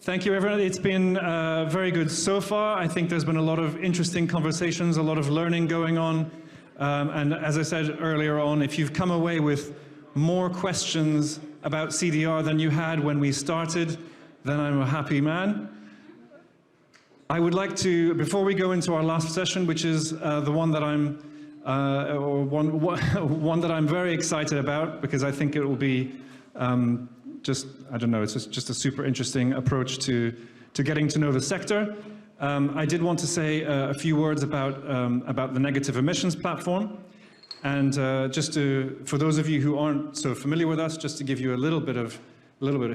Thank you, everyone. It's been very good so far. I think there's been a lot of interesting conversations, a lot of learning going on. And as I said earlier on, if you've come away with more questions about CDR than you had when we started, then I'm a happy man. I would like to, before we go into our last session, which is the one that one that I'm very excited about, because I think it will be I don't know, it's just a super interesting approach to getting to know the sector. I did want to say a few words about the negative emissions platform. And for those of you who aren't so familiar with us, just to give you a little bit of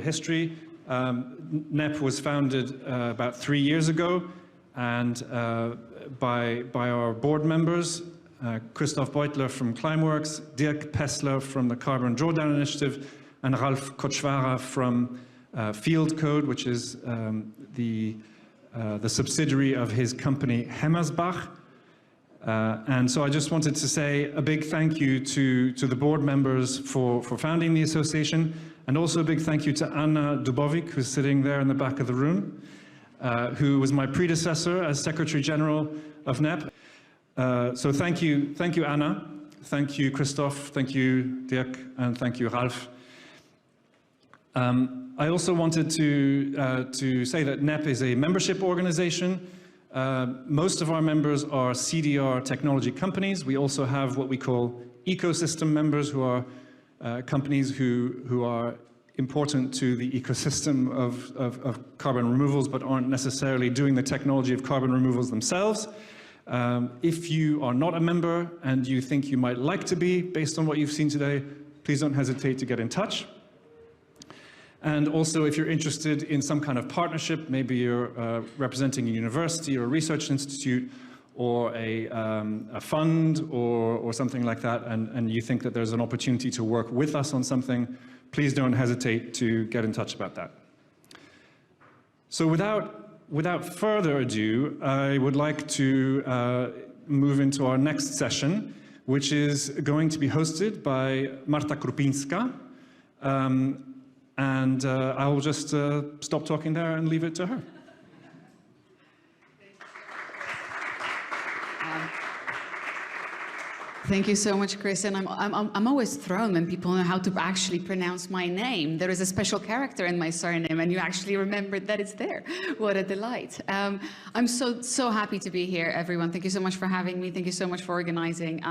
history, NEP was founded about 3 years ago, and by our board members, Christoph Beutler from Climeworks, Dirk Pessler from the Carbon Drawdown Initiative, and Ralf Kotschwara from Field Code, which is the subsidiary of his company Hemmersbach. And so I just wanted to say a big thank you to the board members for founding the association, and also a big thank you to Anna Dubovic, who's sitting there in the back of the room, who was my predecessor as Secretary General of NEP. So thank you, Anna. Thank you, Christoph. Thank you, Dirk. And thank you, Ralf. I also wanted to say that NEP is a membership organization. Most of our members are CDR technology companies. We also have what we call ecosystem members, who are companies who are important to the ecosystem of carbon removals, but aren't necessarily doing the technology of carbon removals themselves. If you are not a member and you think you might like to be, based on what you've seen today, please don't hesitate to get in touch. And also, if you're interested in some kind of partnership, maybe you're representing a university or a research institute or a fund or something like that, and you think that there's an opportunity to work with us on something, please don't hesitate to get in touch about that. So without further ado, I would like to move into our next session, which is going to be hosted by Marta Krupinska. And I'll just stop talking there and leave it to her. Thank you so much, Chris. And I'm always thrown when people know how to actually pronounce my name. There is a special character in my surname, and you actually remembered that it's there. What a delight. I'm so happy to be here, everyone. Thank you so much for having me. Thank you so much for organizing.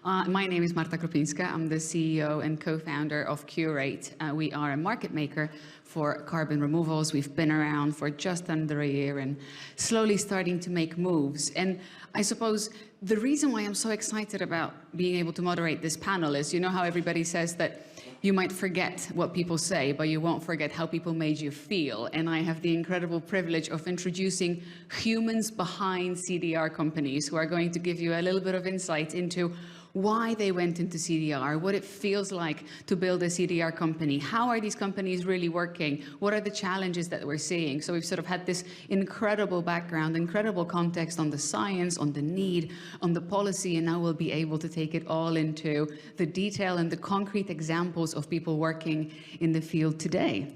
My name is Marta Krupinska. I'm the CEO and co-founder of Curate. We are a market maker for carbon removals. We've been around for just under a year and slowly starting to make moves. And I suppose the reason why I'm so excited about being able to moderate this panel is, you know how everybody says that you might forget what people say, but you won't forget how people made you feel. And I have the incredible privilege of introducing humans behind CDR companies who are going to give you a little bit of insight into why they went into CDR, what it feels like to build a CDR company, how are these companies really working, what are the challenges that we're seeing. So we've sort of had this incredible background, incredible context on the science, on the need, on the policy, and now we'll be able to take it all into the detail and the concrete examples of people working in the field today.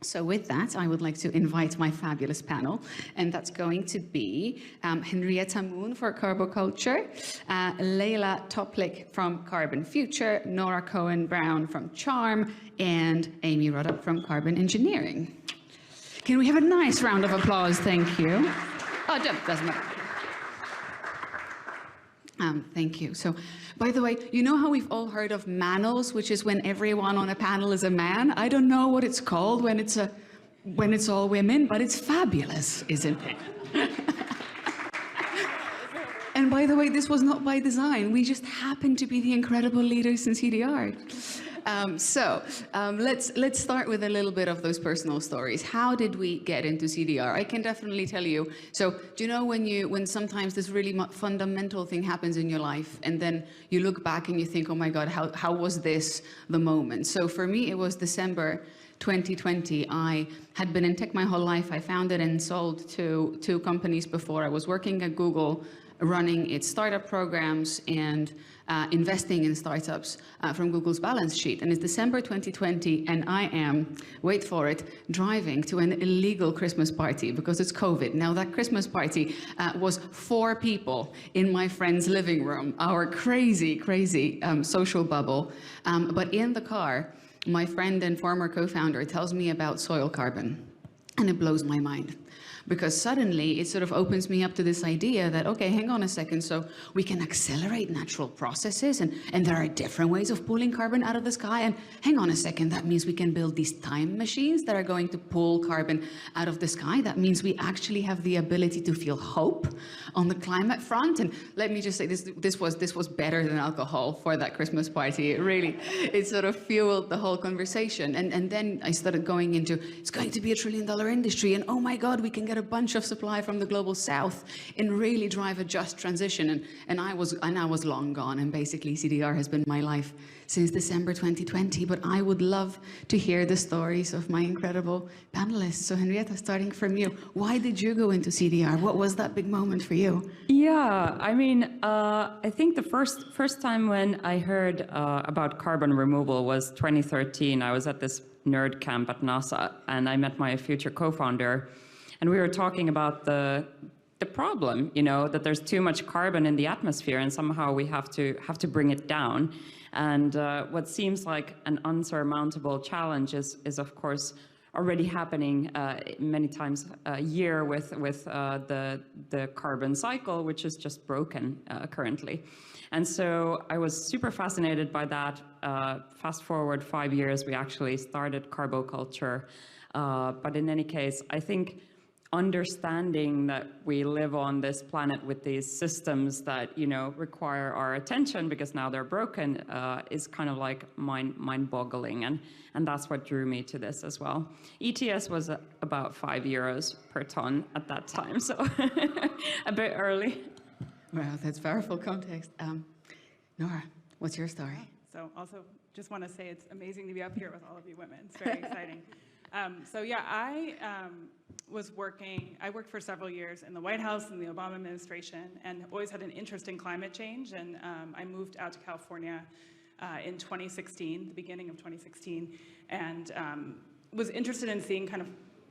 So with that, I would like to invite my fabulous panel, and that's going to be Henrietta Moon for Carboculture, LEILA Toplik from Carbonfuture, Nora Cohen-Brown from Charm, and Amy Ruddock from Carbon Engineering. Can we have a nice round of applause? Thank you. Oh, doesn't matter. Thank you. So, by the way, you know how we've all heard of manels, which is when everyone on a panel is a man? I don't know what it's called when it's all women, but it's fabulous, isn't it? And by the way, this was not by design. We just happen to be the incredible leaders in CDR. Let's start with a little bit of those personal stories. How did we get into CDR? I can definitely tell you. So do you know when sometimes this really fundamental thing happens in your life, and then you look back and you think, oh my God, how was this the moment? So for me, it was December 2020. I had been in tech my whole life. I founded and sold two companies before. I was working at Google running its startup programs and investing in startups from Google's balance sheet. And it's December 2020, and I am, wait for it, driving to an illegal Christmas party because it's COVID. Now, that Christmas party was 4 people in my friend's living room, our crazy, crazy social bubble. But in the car, my friend and former co-founder tells me about soil carbon, and it blows my mind. Because suddenly it sort of opens me up to this idea that, okay, hang on a second, so we can accelerate natural processes and there are different ways of pulling carbon out of the sky, and hang on a second, that means we can build these time machines that are going to pull carbon out of the sky. That means we actually have the ability to feel hope on the climate front. And let me just say, this was better than alcohol for that Christmas party. It sort of fueled the whole conversation. And then I started going into, it's going to be $1 trillion industry, and oh my God, we can get a bunch of supply from the global south and really drive a just transition. And I was long gone, and basically CDR has been my life since December 2020. But I would love to hear the stories of my incredible panelists. So Henrietta, starting from you, why did you go into CDR? What was that big moment for you? Yeah, I mean, I think the first time when I heard about carbon removal was 2013. I was at this nerd camp at NASA, and I met my future co-founder. And we were talking about the problem, you know, that there's too much carbon in the atmosphere, and somehow we have to bring it down. And what seems like an unsurmountable challenge is of course already happening many times a year with the carbon cycle, which is just broken currently. And so I was super fascinated by that. Fast forward 5 years, we actually started Carboculture. But in any case, I think understanding that we live on this planet with these systems that, you know, require our attention because now they're broken is kind of like mind-boggling, and that's what drew me to this as well. ETS was about €5 per ton at that time, so a bit early. Wow, that's powerful context. Nora, what's your story? So also just want to say it's amazing to be up here with all of you women. It's very exciting. So yeah, I worked for several years in the White House in the Obama administration, and always had an interest in climate change. And I moved out to California in 2016, the beginning of 2016, and was interested in seeing kind of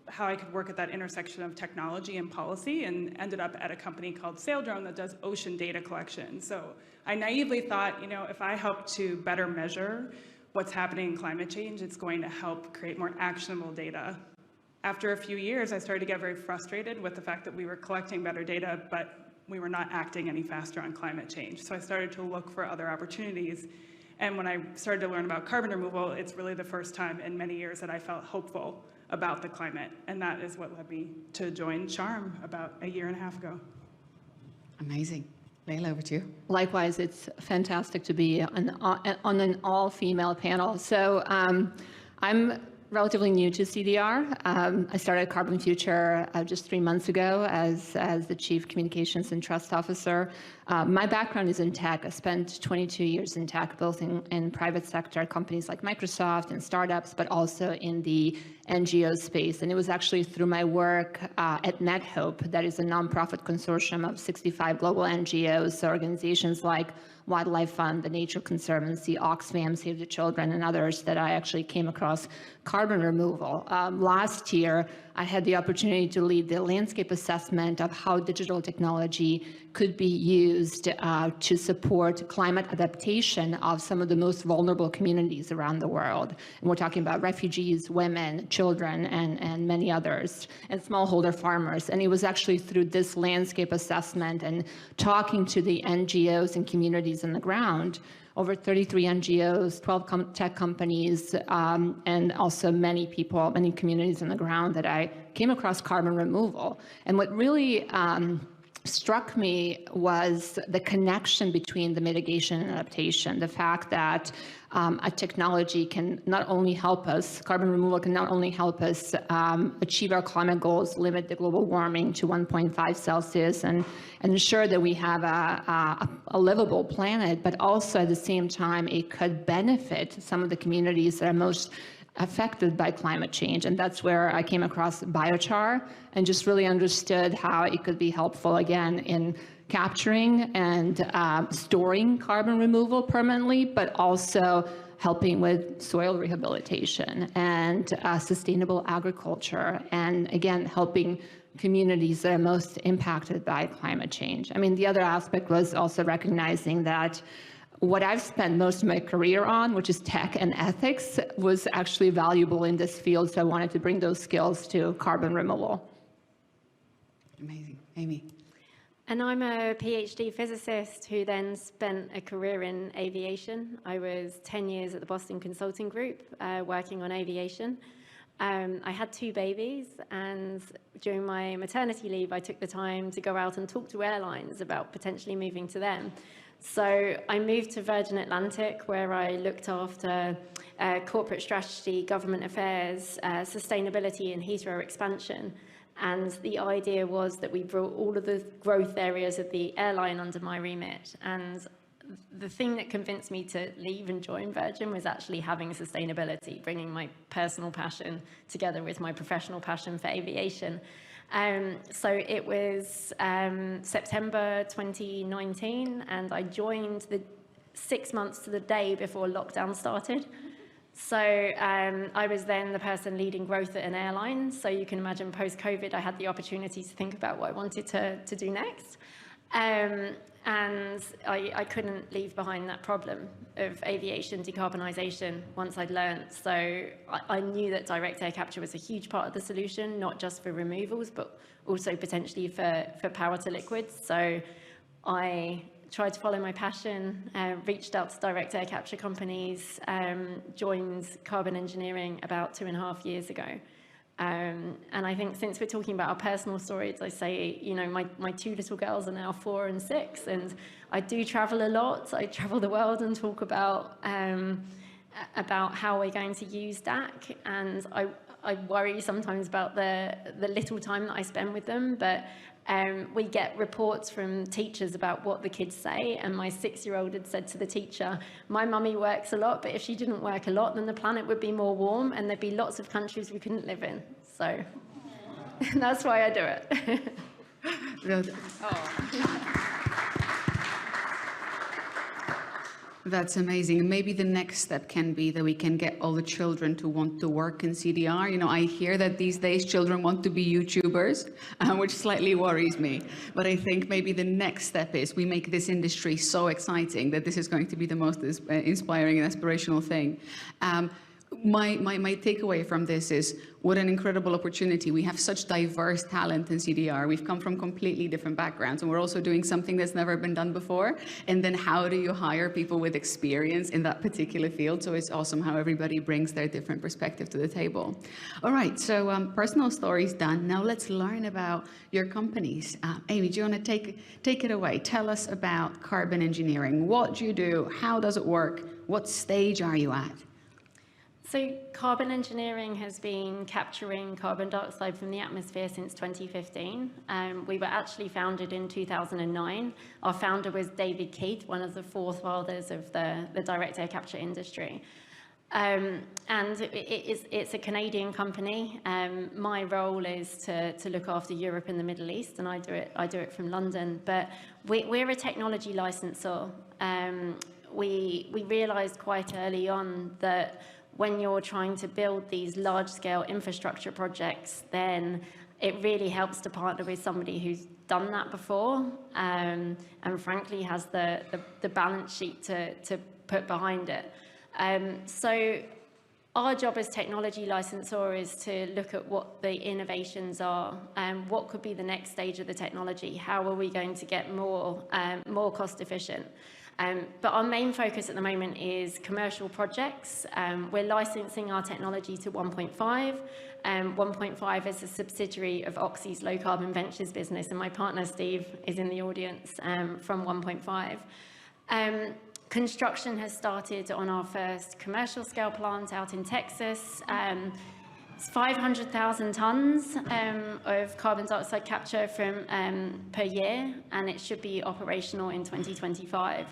how I could work at that intersection of technology and policy, and ended up at a company called Saildrone that does ocean data collection. So I naively thought, you know, if I help to better measure what's happening in climate change, it's going to help create more actionable data. After a few years, I started to get very frustrated with the fact that we were collecting better data, but we were not acting any faster on climate change. So I started to look for other opportunities. And when I started to learn about carbon removal, it's really the first time in many years that I felt hopeful about the climate. And that is what led me to join Charm about 1.5 years ago. Amazing. LEILA, over to you. Likewise, it's fantastic to be on an all-female panel. So I'm relatively new to CDR. I started Carbonfuture just 3 months ago as the Chief Communications and Trust Officer. My background is in tech. I spent 22 years in tech, both in private sector companies like Microsoft and startups, but also in the NGO space. And it was actually through my work at NetHope, that is a nonprofit consortium of 65 global NGOs, so organizations like Wildlife Fund, the Nature Conservancy, Oxfam, Save the Children, and others, that I actually came across carbon removal. Last year, I had the opportunity to lead the landscape assessment of how digital technology could be used to support climate adaptation of some of the most vulnerable communities around the world. And we're talking about refugees, women, children, and many others, and smallholder farmers. And it was actually through this landscape assessment and talking to the NGOs and communities on the ground, over 33 NGOs, 12 tech companies, and also many people, many communities on the ground, that I came across carbon removal. And what really struck me was the connection between the mitigation and adaptation, the fact that a technology can not only help us, carbon removal can not only help us achieve our climate goals, limit the global warming to 1.5 Celsius, and ensure that we have a livable planet, but also at the same time, it could benefit some of the communities that are most affected by climate change. And that's where I came across biochar and just really understood how it could be helpful, again, in capturing and storing carbon removal permanently, but also helping with soil rehabilitation and sustainable agriculture, and again, helping communities that are most impacted by climate change. I mean, the other aspect was also recognizing that what I've spent most of my career on, which is tech and ethics, was actually valuable in this field, so I wanted to bring those skills to carbon removal. Amazing. Amy? And I'm a PhD physicist who then spent a career in aviation. I was 10 years at the Boston Consulting Group working on aviation. I had 2 babies, and during my maternity leave, I took the time to go out and talk to airlines about potentially moving to them. So I moved to Virgin Atlantic, where I looked after corporate strategy, government affairs, sustainability, and Heathrow expansion. And the idea was that we brought all of the growth areas of the airline under my remit. And the thing that convinced me to leave and join Virgin was actually having sustainability, bringing my personal passion together with my professional passion for aviation. So it was September 2019, and I joined 6 months to the day before lockdown started. So I was then the person leading growth at an airline. So you can imagine post-COVID, I had the opportunity to think about what I wanted to do next. And I couldn't leave behind that problem of aviation decarbonisation once I'd learned. So I knew that direct air capture was a huge part of the solution, not just for removals, but also potentially for power to liquids. So I tried to follow my passion, reached out to direct air capture companies, joined Carbon Engineering about 2.5 years ago. And I think since we're talking about our personal stories, I say, you know, my 2 little girls are now 4 and 6, and I do travel a lot. I travel the world and talk about how we're going to use DAC, and I worry sometimes about the little time that I spend with them, but we get reports from teachers about what the kids say, and my 6-year-old had said to the teacher, my mummy works a lot, but if she didn't work a lot, then the planet would be more warm and there'd be lots of countries we couldn't live in. So that's why I do it. That's amazing. Maybe the next step can be that we can get all the children to want to work in CDR. You know, I hear that these days children want to be YouTubers, which slightly worries me. But I think maybe the next step is we make this industry so exciting that this is going to be the most inspiring and aspirational thing. My takeaway from this is what an incredible opportunity. We have such diverse talent in CDR. We've come from completely different backgrounds, and we're also doing something that's never been done before. And then how do you hire people with experience in that particular field? So it's awesome how everybody brings their different perspective to the table. All right, so personal stories done. Now let's learn about your companies. Amy, do you want to take it away? Tell us about Carbon Engineering. What do you do? How does it work? What stage are you at? So Carbon Engineering has been capturing carbon dioxide from the atmosphere since 2015. We were actually founded in 2009. Our founder was David Keith, one of the forefathers of the direct air capture industry. And it's a Canadian company. My role is to look after Europe and the Middle East, and I do it from London. But we're a technology licensor. We realized quite early on that when you're trying to build these large-scale infrastructure projects, then it really helps to partner with somebody who's done that before, and frankly has the balance sheet to put behind it. So our job as technology licensor is to look at what the innovations are and what could be the next stage of the technology. How are we going to get more cost efficient? But our main focus at the moment is commercial projects. We're licensing our technology to 1.5. 1.5 is a subsidiary of Oxy's low carbon ventures business, and my partner Steve is in the audience from 1.5. Construction has started on our first commercial scale plant out in Texas. It's 500,000 tons of carbon dioxide capture per year, and it should be operational in 2025.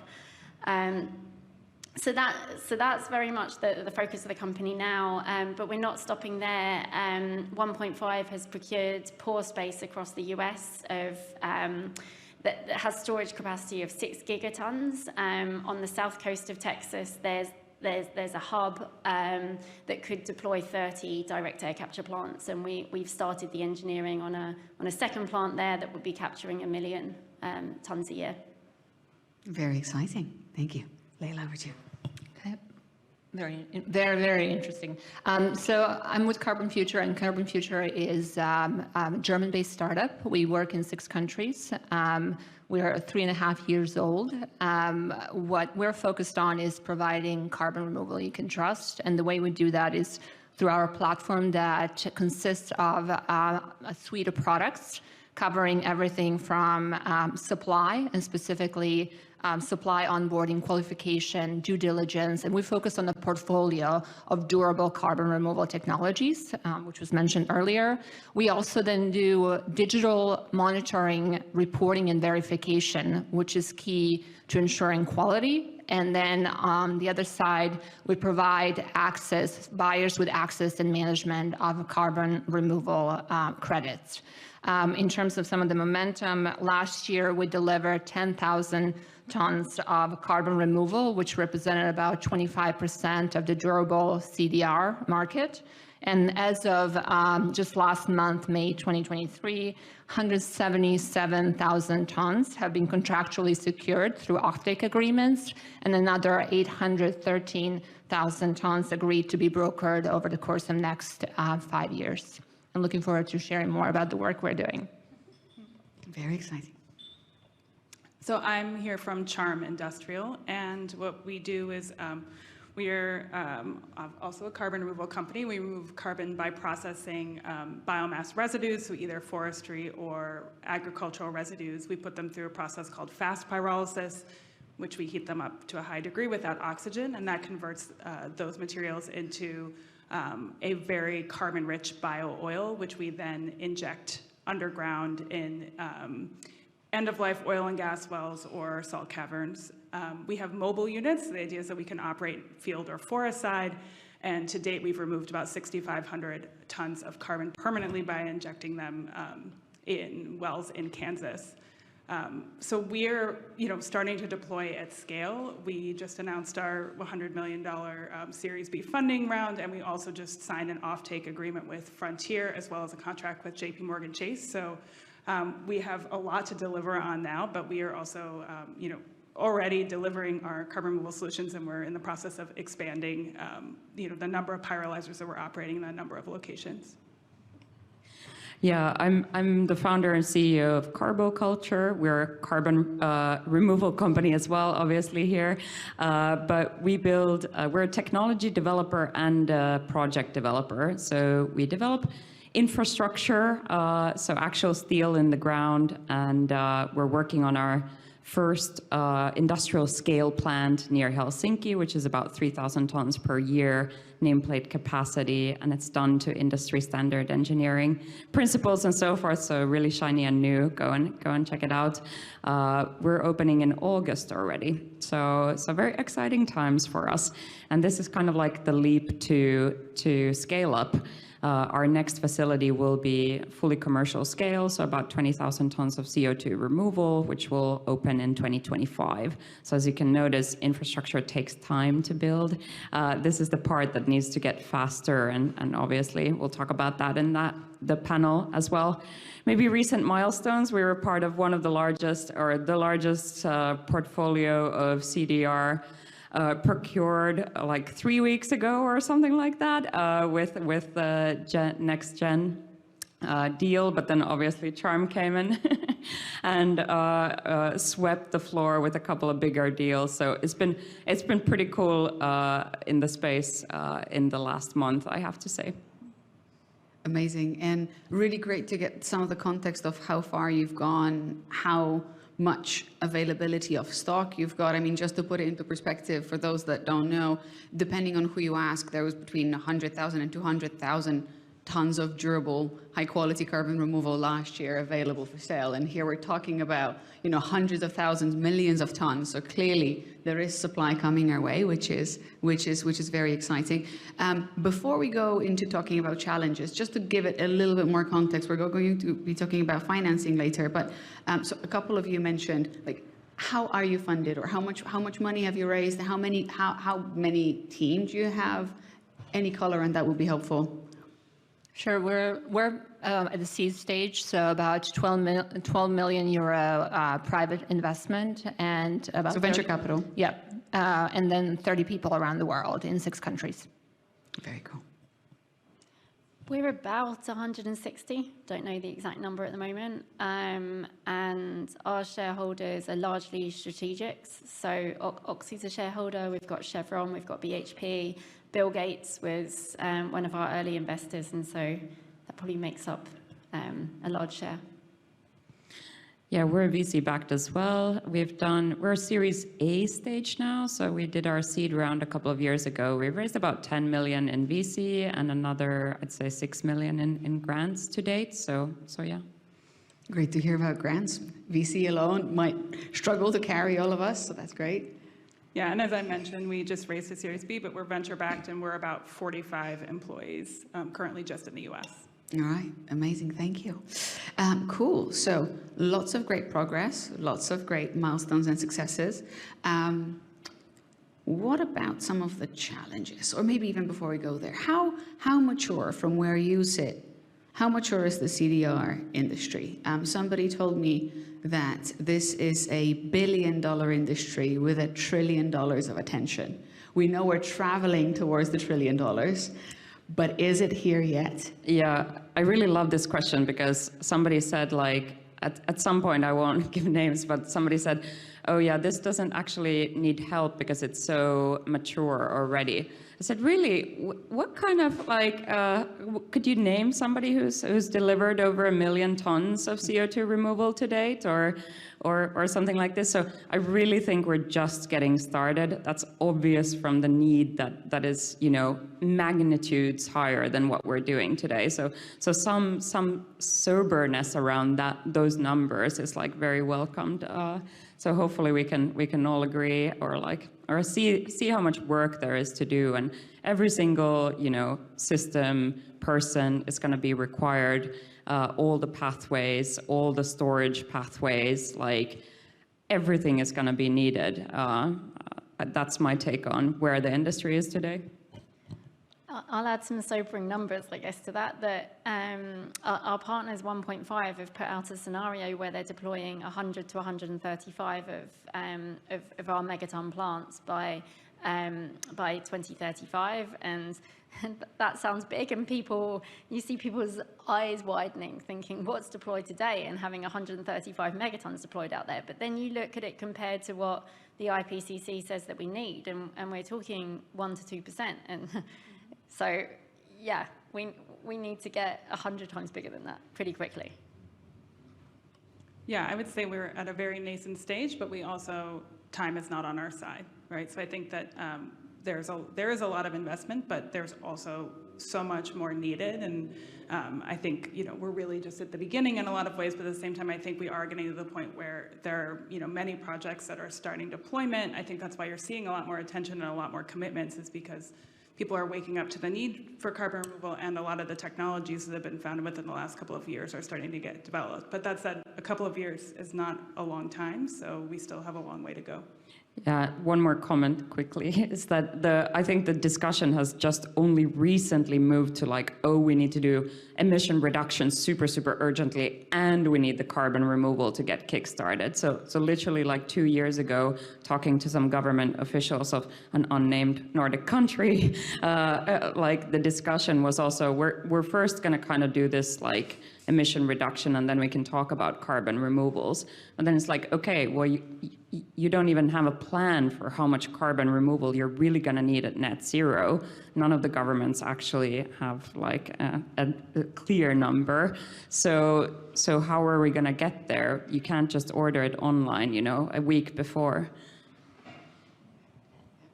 So that's very much the focus of the company now, but we're not stopping there. 1.5 has procured pore space across the US that has storage capacity of 6 gigatons. On the south coast of Texas, there's a hub that could deploy 30 direct air capture plants, and we've started the engineering on a second plant there that would be capturing 1 million tons a year. Very exciting. Thank you. Leila, over to you. Okay. Very interesting. So I'm with Carbonfuture, and Carbonfuture is a German-based startup. We work in 6 countries. We are 3.5 years old. What we're focused on is providing carbon removal you can trust, and the way we do that is through our platform that consists of a suite of products covering everything from supply, and specifically supply onboarding, qualification, due diligence, and we focus on a portfolio of durable carbon removal technologies, which was mentioned earlier. We also then do digital monitoring, reporting, and verification, which is key to ensuring quality. And then on the other side, we provide access, buyers with access and management of carbon removal credits. In terms of some of the momentum, last year we delivered 10,000 tons of carbon removal, which represented about 25% of the durable CDR market. And as of just last month, May 2023, 177,000 tons have been contractually secured through offtake agreements, and another 813,000 tons agreed to be brokered over the course of the next 5 years. I'm looking forward to sharing more about the work we're doing. Very exciting. So I'm here from Charm Industrial, and what we do is we are also a carbon removal company. We remove carbon by processing biomass residues, so either forestry or agricultural residues. We put them through a process called fast pyrolysis, which we heat them up to a high degree without oxygen, and that converts those materials into a very carbon-rich bio-oil, which we then inject underground in end-of-life oil and gas wells or salt caverns. We have mobile units. The idea is that we can operate field or forest side, and to date we've removed about 6,500 tons of carbon permanently by injecting them in wells in Kansas. So we're starting to deploy at scale. We just announced our $100 million Series B funding round, and we also just signed an offtake agreement with Frontier, as well as a contract with JP Chase. So we have a lot to deliver on now, but we are also already delivering our carbon removal solutions, and we're in the process of expanding the number of pyrolyzers that we're operating in a number of locations. Yeah, I'm the founder and CEO of Carbonfuture. We're a carbon removal company as well, obviously here. But we're a technology developer and a project developer. So we develop infrastructure, so actual steel in the ground, and we're working on our first industrial scale plant near Helsinki, which is about 3,000 tons per year nameplate capacity, and it's done to industry standard engineering principles and so forth, so really shiny and new. Go and check it out. We're opening in August already, so very exciting times for us, and this is kind of like the leap to scale up. Our next facility will be fully commercial scale, so about 20,000 tons of CO2 removal, which will open in 2025. So as you can notice, infrastructure takes time to build. This is the part that needs to get faster, and obviously we'll talk about that in the panel as well. Maybe recent milestones. We were part of one of the largest portfolio of CDR procured like 3 weeks ago or something like that with the next gen deal, but then obviously Charm came in and swept the floor with a couple of bigger deals. So it's been pretty cool in the space in the last month, I have to say. Amazing, and really great to get some of the context of how far you've gone, how much availability of stock you've got. I mean, just to put it into perspective for those that don't know, depending on who you ask, there was between 100,000 and 200,000 tons of durable, high-quality carbon removal last year available for sale. And here we're talking about, hundreds of thousands, millions of tons. So clearly there is supply coming our way, which is very exciting. Before we go into talking about challenges, just to give it a little bit more context, we're going to be talking about financing later. But so a couple of you mentioned, like, how are you funded, or how much money have you raised? How many teams do you have? Any color on that would be helpful. Sure, we're at the seed stage, so about 12 million euro private investment, and about So venture capital. Yeah, and then 30 people around the world in 6 countries. Very cool. We're about 160, don't know the exact number at the moment, and our shareholders are largely strategics. So Oxy's a shareholder, we've got Chevron, we've got BHP, Bill Gates was one of our early investors, and so that probably makes up a large share. Yeah, we're VC backed as well. We're Series A stage now, so we did our seed round a couple of years ago. We raised about 10 million in VC and another, I'd say 6 million in grants to date, so yeah. Great to hear about grants. VC alone might struggle to carry all of us, so that's great. Yeah, and as I mentioned, we just raised a Series B, but we're venture-backed, and we're about 45 employees currently just in the US. All right, amazing, thank you. Cool, so lots of great progress, lots of great milestones and successes. What about some of the challenges? Or maybe even before we go there, how mature from where you sit, how mature is the CDR industry? Somebody told me that this is a billion-dollar industry with $1 trillion of attention. We know we're traveling towards the $1 trillion, but is it here yet? Yeah, I really love this question because somebody said, like, at some point, I won't give names, but somebody said, oh yeah, this doesn't actually need help because it's so mature already. I said, really, what kind of, like, could you name somebody who's delivered over 1 million tons of CO2 removal to date, or something like this? So I really think we're just getting started. That's obvious from the need that is, magnitudes higher than what we're doing today. So some soberness around those numbers is, like, very welcomed. So hopefully we can all agree, or see how much work there is to do, and every single system person is going to be required, all the pathways, all the storage pathways, like everything is going to be needed. That's my take on where the industry is today. I'll add some sobering numbers, I guess, to that our partners 1.5 have put out a scenario where they're deploying 100 to 135 of our megaton plants by 2035, and that sounds big, and you see people's eyes widening, thinking, what's deployed today, and having 135 megatons deployed out there. But then you look at it compared to what the IPCC says that we need, and we're talking 1 to 2%, and so, yeah, we need to get 100 times bigger than that pretty quickly. Yeah, I would say we're at a very nascent stage, but time is not on our side, right? So I think that there is a lot of investment, but there's also so much more needed. And I think, we're really just at the beginning in a lot of ways, but at the same time, I think we are getting to the point where there are, many projects that are starting deployment. I think that's why you're seeing a lot more attention and a lot more commitments, is because people are waking up to the need for carbon removal, and a lot of the technologies that have been found within the last couple of years are starting to get developed. But that said, a couple of years is not a long time, so we still have a long way to go. Yeah, one more comment quickly is that I think the discussion has just only recently moved to, like, oh, we need to do emission reduction super, super urgently, and we need the carbon removal to get kickstarted. So literally, like, 2 years ago, talking to some government officials of an unnamed Nordic country, like, the discussion was also, we're first going to kind of do this, like, emission reduction, and then we can talk about carbon removals. And then it's like, okay, well, you don't even have a plan for how much carbon removal you're really going to need at net zero. None of the governments actually have, like, a clear number. So how are we going to get there? You can't just order it online, a week before.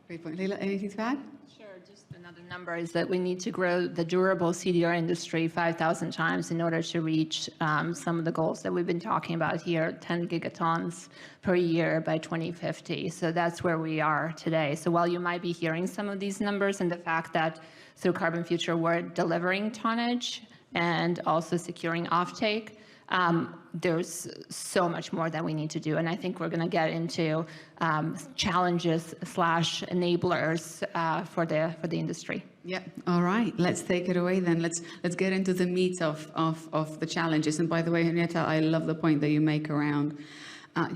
Great point. LEILA, anything to add? Sure, just another The number is that we need to grow the durable CDR industry 5,000 times in order to reach some of the goals that we've been talking about here, 10 gigatons per year by 2050. So that's where we are today. So while you might be hearing some of these numbers and the fact that through Carbonfuture we're delivering tonnage and also securing offtake, there's so much more that we need to do. And I think we're going to get into challenges / enablers for the industry. Yeah. All right. Let's take it away then. Let's get into the meat of the challenges. And by the way, Henrietta, I love the point that you make around,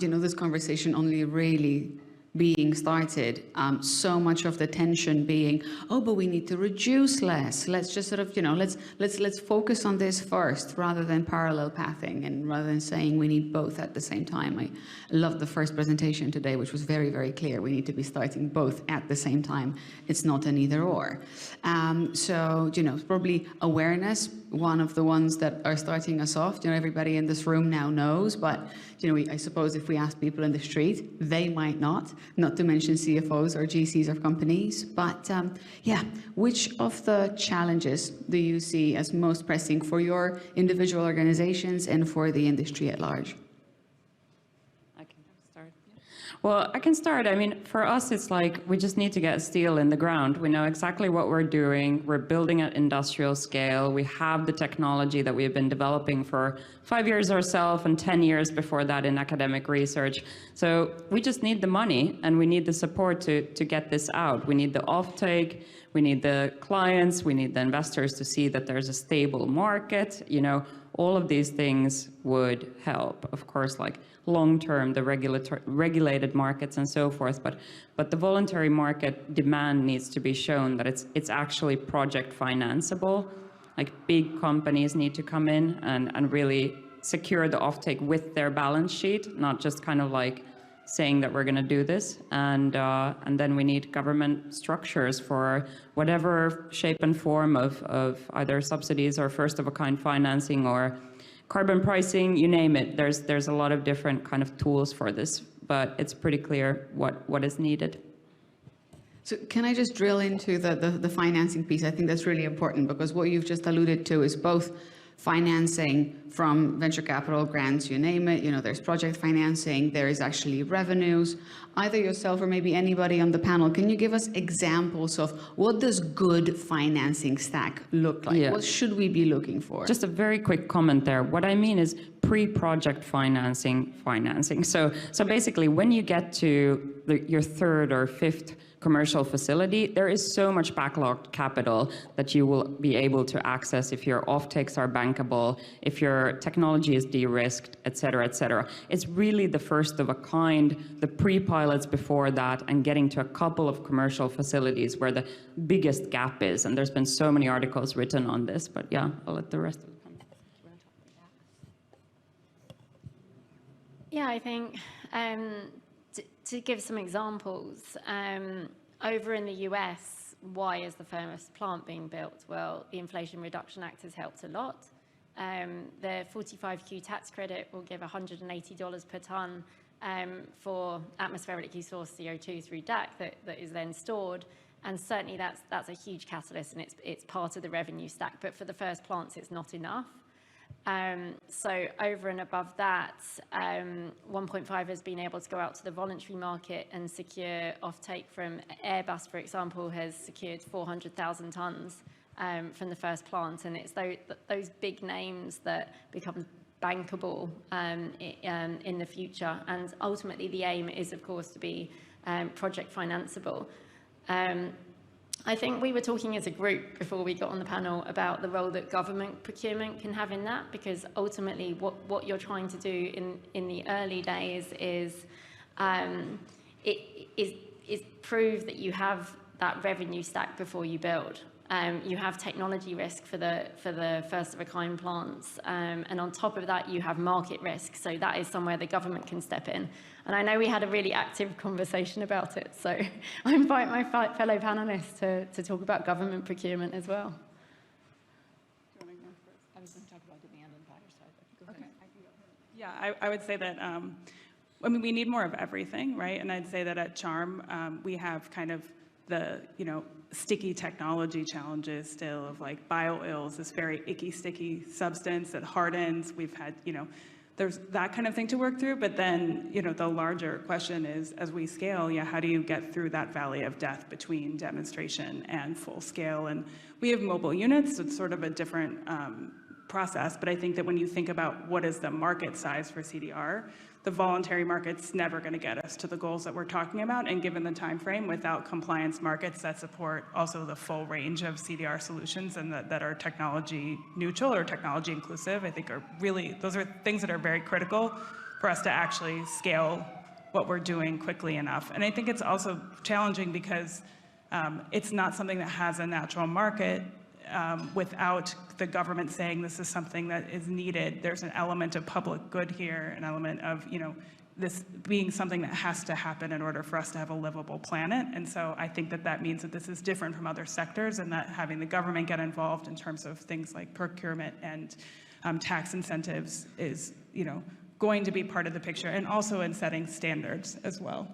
this conversation only really being started, so much of the tension being, oh, but we need to reduce less. Let's just sort of, let's focus on this first rather than parallel pathing and rather than saying we need both at the same time. I loved the first presentation today, which was very, very clear. We need to be starting both at the same time. It's not an either or. So, probably awareness, one of the ones that are starting us off. Everybody in this room now knows, but I suppose if we ask people in the street, they might not to mention CFOs or GCs of companies. But which of the challenges do you see as most pressing for your individual organizations and for the industry at large? Well, I can start. I mean, for us, it's like we just need to get steel in the ground. We know exactly what we're doing. We're building at industrial scale. We have the technology that we've been developing for 5 years ourselves and 10 years before that in academic research. So we just need the money and we need the support to get this out. We need the offtake. We need the clients. We need the investors to see that there's a stable market. All of these things would help. Of course, like long-term, the regulated markets and so forth, but the voluntary market demand needs to be shown that it's actually project financeable. Like big companies need to come in and really secure the offtake with their balance sheet, not just kind of like saying that we're going to do this. And then we need government structures for whatever shape and form of either subsidies or first-of-a-kind financing or carbon pricing, you name it. There's a lot of different kind of tools for this, but it's pretty clear what is needed. So can I just drill into the financing piece? I think that's really important because what you've just alluded to is both financing from venture capital grants, you name it, there's project financing, there is actually revenues. Either yourself or maybe anybody on the panel, can you give us examples of what does good financing stack look like? Yeah. What should we be looking for? Just a very quick comment there. What I mean is pre-project financing. So basically when you get to your third or fifth commercial facility, there is so much backlogged capital that you will be able to access if your offtakes are bankable, if your technology is de-risked, et cetera, et cetera. It's really the first of a kind, the pre-pilots before that, and getting to a couple of commercial facilities where the biggest gap is. And there's been so many articles written on this, but yeah, I'll let the rest of it come. Yeah, I think to give some examples, over in the US, why is the first plant being built? Well, the Inflation Reduction Act has helped a lot. The 45Q tax credit will give $180 per ton for atmospherically sourced CO2 through DAC that is then stored. And certainly that's a huge catalyst and it's part of the revenue stack. But for the first plants, it's not enough. So over and above that, 1.5 has been able to go out to the voluntary market and secure offtake from Airbus, for example, has secured 400,000 tons from the first plant. And it's those big names that become bankable in the future. And ultimately, the aim is, of course, to be project financeable. I think we were talking as a group before we got on the panel about the role that government procurement can have in that, because ultimately what you're trying to do in the early days is prove that you have that revenue stack before you build. You have technology risk for the first of a kind plants, and on top of that you have market risk. So that is somewhere the government can step in. And I know we had a really active conversation about it, so I invite my fellow panelists to talk about government procurement as well. I was going to talk about demand on the buyer side, but go ahead. Yeah, I would say that, we need more of everything, right? And I'd say that at Charm, we have kind of the, sticky technology challenges still of like bio-oils, this very icky, sticky substance that hardens. We've had, there's that kind of thing to work through. But then, the larger question is, as we scale, how do you get through that valley of death between demonstration and full scale? And we have mobile units, so it's sort of a different process. But I think that when you think about what is the market size for CDR, the voluntary market's never going to get us to the goals that we're talking about. And given the time frame, without compliance markets that support also the full range of CDR solutions and that are technology neutral or technology inclusive, I think those are things that are very critical for us to actually scale what we're doing quickly enough. And I think it's also challenging because it's not something that has a natural market without the government saying this is something that is needed. There's an element of public good here, an element of, this being something that has to happen in order for us to have a livable planet. And so I think that means that this is different from other sectors, and that having the government get involved in terms of things like procurement and tax incentives is, going to be part of the picture, and also in setting standards as well.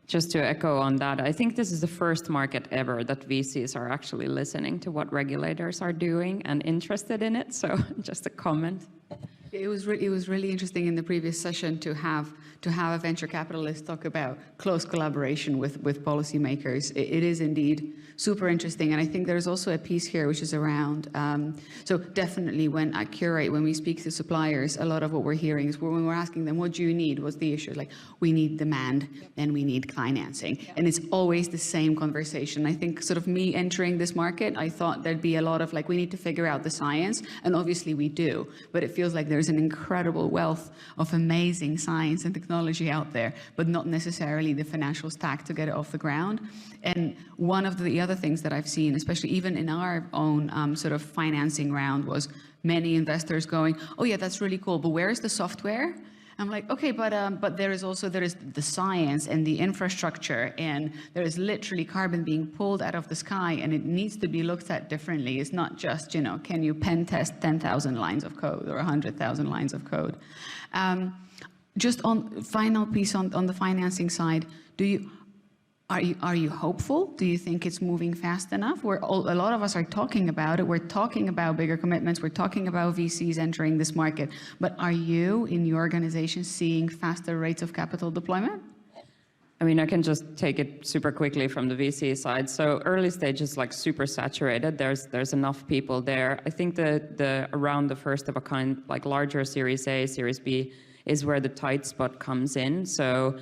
Just to echo on that, I think this is the first market ever that VCs are actually listening to what regulators are doing and interested in it. So just a comment. It was really interesting in the previous session to have a venture capitalist talk about close collaboration with policymakers. It is indeed super interesting, and I think there's also a piece here which is around. So definitely, when at Curate, when we speak to suppliers, a lot of what we're hearing is when we're asking them, "What do you need? What's the issue?" Like, we need demand and we need financing, and it's always the same conversation. I think sort of me entering this market, I thought there'd be a lot of like, we need to figure out the science, and obviously we do, but it feels like there's an incredible wealth of amazing science and technology out there, but not necessarily the financial stack to get it off the ground. And one of the other things that I've seen, especially even in our own sort of financing round, was many investors going, "Oh yeah, that's really cool, but where is the software?" I'm like, okay, but there is the science and the infrastructure, and there is literally carbon being pulled out of the sky, and it needs to be looked at differently. It's not just, can you pen test 10,000 lines of code or 100,000 lines of code? Just on final piece on the financing side, are you hopeful? Do you think it's moving fast enough? A lot of us are talking about it. We're talking about bigger commitments. We're talking about VCs entering this market. But are you, in your organization, seeing faster rates of capital deployment? I mean, I can just take it super quickly from the VC side. So early stage is like super saturated. There's enough people there. I think the around the first of a kind, like larger Series A, Series B, is where the tight spot comes in. So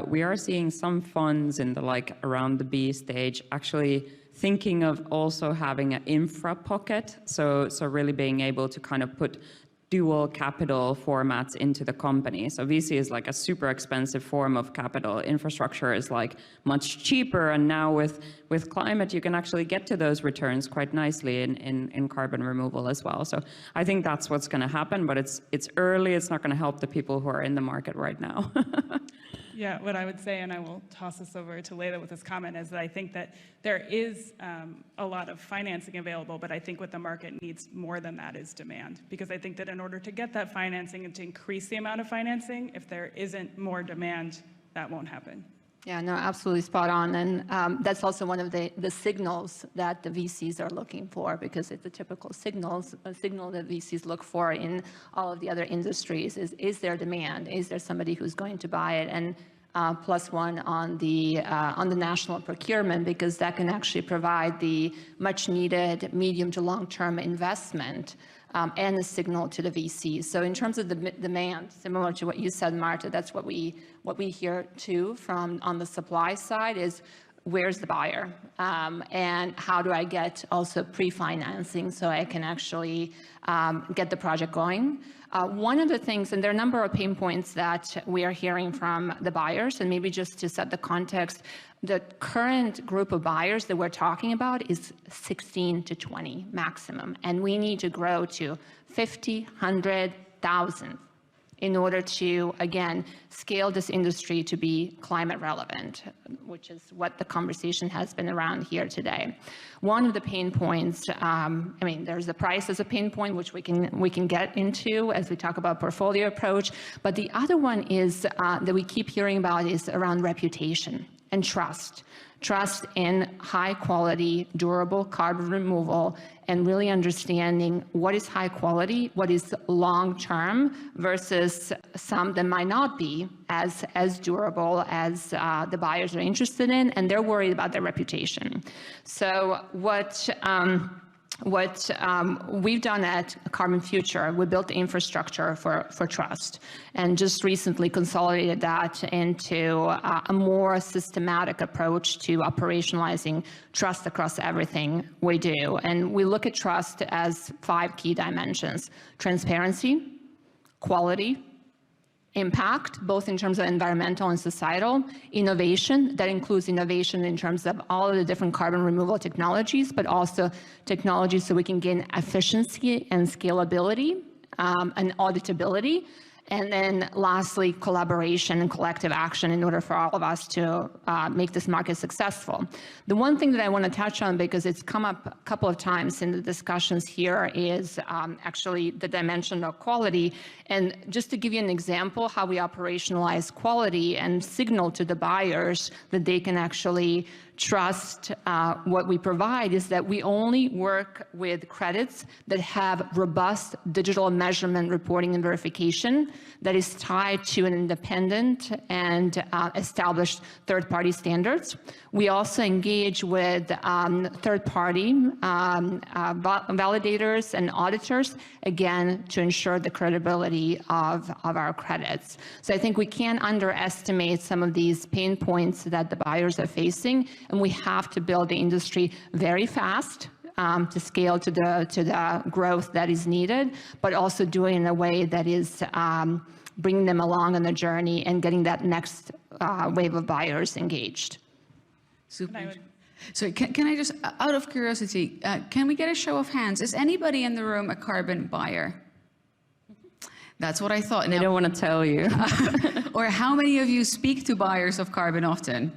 we are seeing some funds in the around the B stage actually thinking of also having an infra pocket. So really being able to kind of put dual capital formats into the company. So VC is like a super expensive form of capital. Infrastructure is like much cheaper, and now with climate, you can actually get to those returns quite nicely in carbon removal as well. So I think that's what's going to happen, but it's early. It's not going to help the people who are in the market right now. Yeah, what I would say, and I will toss this over to LEILA with this comment, is that I think that there is a lot of financing available, but I think what the market needs more than that is demand. Because I think that in order to get that financing and to increase the amount of financing, if there isn't more demand, that won't happen. Yeah, no, absolutely spot on. And that's also one of the signals that the VCs are looking for, because it's a typical signal that VCs look for in all of the other industries is there demand? Is there somebody who's going to buy it? And plus one on the national procurement, because that can actually provide the much needed medium to long-term investment and a signal to the VCs. So in terms of the demand, similar to what you said, Marta, that's what we hear too from on the supply side is, where's the buyer? And how do I get also pre-financing so I can actually get the project going? One of the things, and there are a number of pain points that we are hearing from the buyers, and maybe just to set the context, the current group of buyers that we're talking about is 16 to 20 maximum, and we need to grow to 50, 100,000 in order to, again, scale this industry to be climate relevant, which is what the conversation has been around here today. One of the pain points, there's the price as a pain point, which we can get into as we talk about portfolio approach, but the other one is that we keep hearing about is around reputation. and trust. Trust in high quality, durable carbon removal, and really understanding what is high quality, what is long-term versus some that might not be as durable as the buyers are interested in, and they're worried about their reputation. So what we've done at Carbonfuture, we built the infrastructure for trust, and just recently consolidated that into a more systematic approach to operationalizing trust across everything we do. And we look at trust as 5 key dimensions: transparency, quality, impact, both in terms of environmental and societal, innovation, that includes innovation in terms of all of the different carbon removal technologies, but also technologies so we can gain efficiency and scalability and auditability. And then lastly, collaboration and collective action in order for all of us to make this market successful. The one thing that I want to touch on, because it's come up a couple of times in the discussions here, is actually the dimension of quality. And just to give you an example, how we operationalize quality and signal to the buyers that they can actually trust what we provide is that we only work with credits that have robust digital measurement reporting and verification that is tied to an independent and established third-party standards. We also engage with third-party validators and auditors, again, to ensure the credibility of our credits. So I think we can't underestimate some of these pain points that the buyers are facing, and we have to build the industry very fast to scale to the growth that is needed, but also doing it in a way that is bringing them along on the journey and getting that next wave of buyers engaged. Super. So can I just, out of curiosity, can we get a show of hands? Is anybody in the room a carbon buyer? That's what I thought. I don't want to tell you. Or how many of you speak to buyers of carbon often?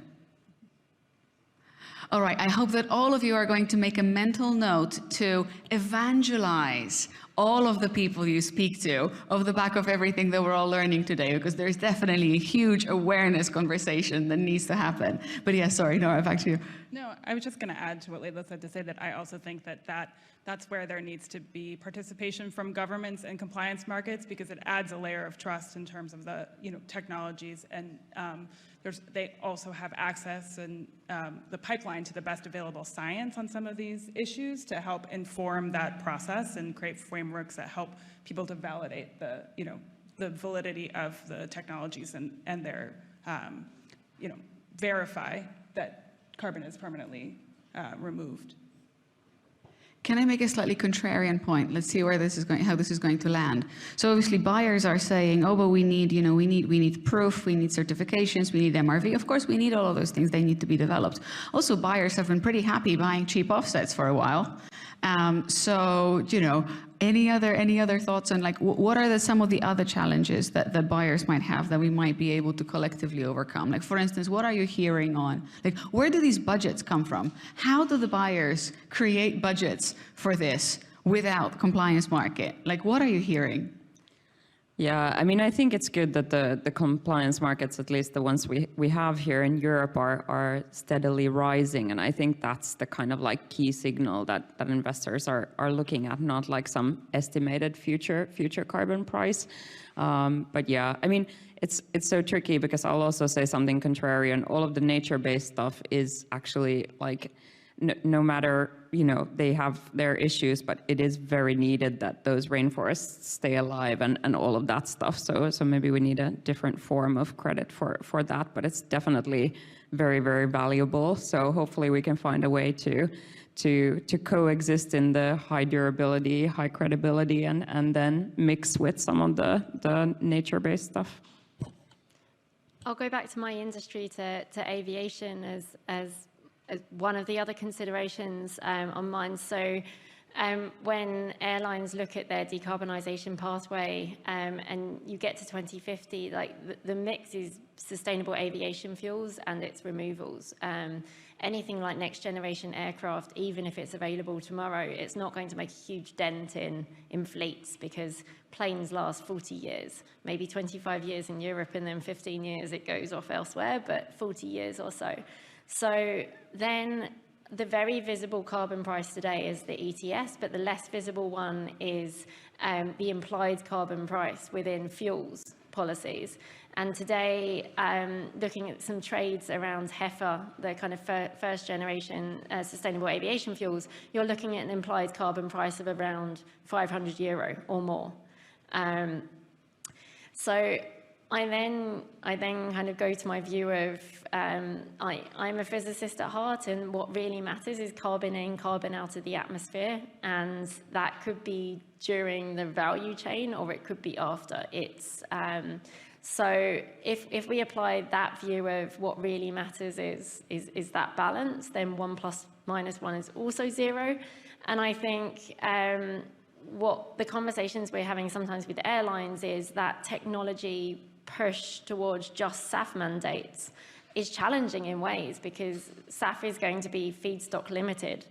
All right, I hope that all of you are going to make a mental note to evangelize all of the people you speak to off the back of everything that we're all learning today, because there's definitely a huge awareness conversation that needs to happen. But yeah, sorry, Nora, back to you. No, I was just going to add to what Leila said to say that I also think that's where there needs to be participation from governments and compliance markets, because it adds a layer of trust in terms of the technologies, and they also have access and the pipeline to the best available science on some of these issues to help inform that process and create frameworks that help people to validate the validity of the technologies and their verify that carbon is permanently removed. Can I make a slightly contrarian point? Let's see where this is going, how this is going to land. So obviously buyers are saying, oh, but we need proof, we need certifications, we need MRV. Of course, we need all of those things. They need to be developed. Also, buyers have been pretty happy buying cheap offsets for a while. So, any other thoughts on what are some of the other challenges that the buyers might have that we might be able to collectively overcome? Like, for instance, what are you hearing on, where do these budgets come from? How do the buyers create budgets for this without compliance market? What are you hearing? Yeah, I mean, I think it's good that the compliance markets, at least the ones we have here in Europe, are steadily rising. And I think that's the kind of key signal that investors are looking at, not like some estimated future carbon price. But yeah, I mean, it's so tricky, because I'll also say something contrarian. All of the nature-based stuff is actually no matter, they have their issues, but it is very needed that those rainforests stay alive and all of that stuff. So maybe we need a different form of credit for that, but it's definitely very, very valuable. So hopefully we can find a way to coexist in the high durability, high credibility, and then mix with some of the nature-based stuff. I'll go back to my industry, to aviation as one of the other considerations on mine. So when airlines look at their decarbonisation pathway and you get to 2050, the mix is sustainable aviation fuels and its removals. anything like next generation aircraft, even if it's available tomorrow, it's not going to make a huge dent in fleets, because planes last 40 years, maybe 25 years in Europe, and then 15 years it goes off elsewhere, but 40 years or so. So then the very visible carbon price today is the ETS, but the less visible one is the implied carbon price within fuels policies. And today, looking at some trades around HEFA, the kind of first generation sustainable aviation fuels, you're looking at an implied carbon price of around €500 or more. So I then kind of go to my view of, I'm a physicist at heart, and what really matters is carbon in, carbon out of the atmosphere, and that could be during the value chain, or it could be after. So if we apply that view of what really matters is that balance, then 1 plus minus 1 is also 0. And I think what the conversations we're having sometimes with airlines is that technology push towards just SAF mandates is challenging in ways, because SAF is going to be feedstock limited.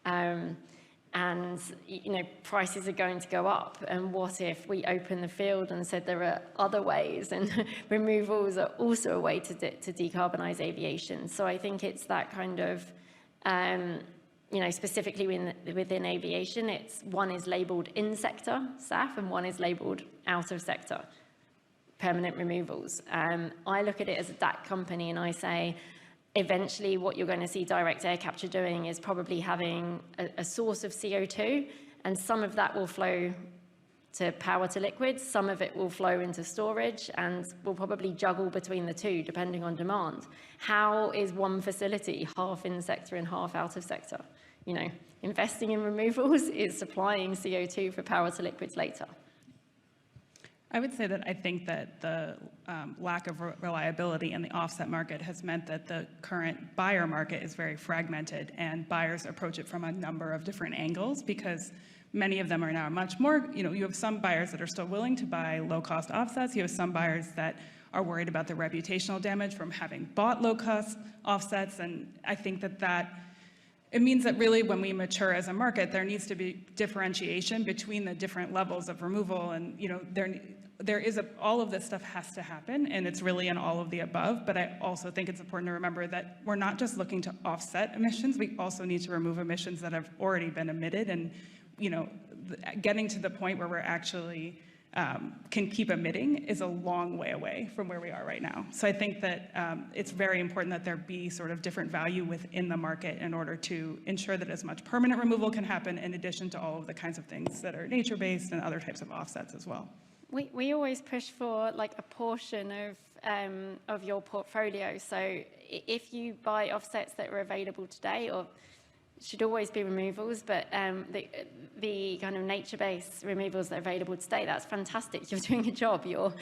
And prices are going to go up. And what if we open the field and said there are other ways, and removals are also a way to decarbonize aviation? So I think it's that kind of, specifically within aviation, one is labeled in sector SAF and one is labeled out of sector permanent removals. I look at it as a DAC company, and I say, eventually what you're going to see direct air capture doing is probably having a source of CO2, and some of that will flow to power to liquids, some of it will flow into storage, and we'll probably juggle between the two depending on demand. How is one facility half in sector and half out of sector? Investing in removals is supplying CO2 for power to liquids later. I would say that I think that the lack of reliability in the offset market has meant that the current buyer market is very fragmented, and buyers approach it from a number of different angles, because many of them are now much more, you have some buyers that are still willing to buy low-cost offsets. You have some buyers that are worried about the reputational damage from having bought low-cost offsets, and I think that it means that really when we mature as a market, there needs to be differentiation between the different levels of removal, and there is all of this stuff has to happen, and it's really in all of the above. But I also think it's important to remember that we're not just looking to offset emissions, we also need to remove emissions that have already been emitted, and getting to the point where we're actually can keep emitting is a long way away from where we are right now. So I think that it's very important that there be sort of different value within the market in order to ensure that as much permanent removal can happen, in addition to all of the kinds of things that are nature-based and other types of offsets as well. We always push for like a portion of your portfolio. So if you buy offsets that are available today, or should always be removals, but the kind of nature-based removals that are available today, that's fantastic. You're doing a job. You're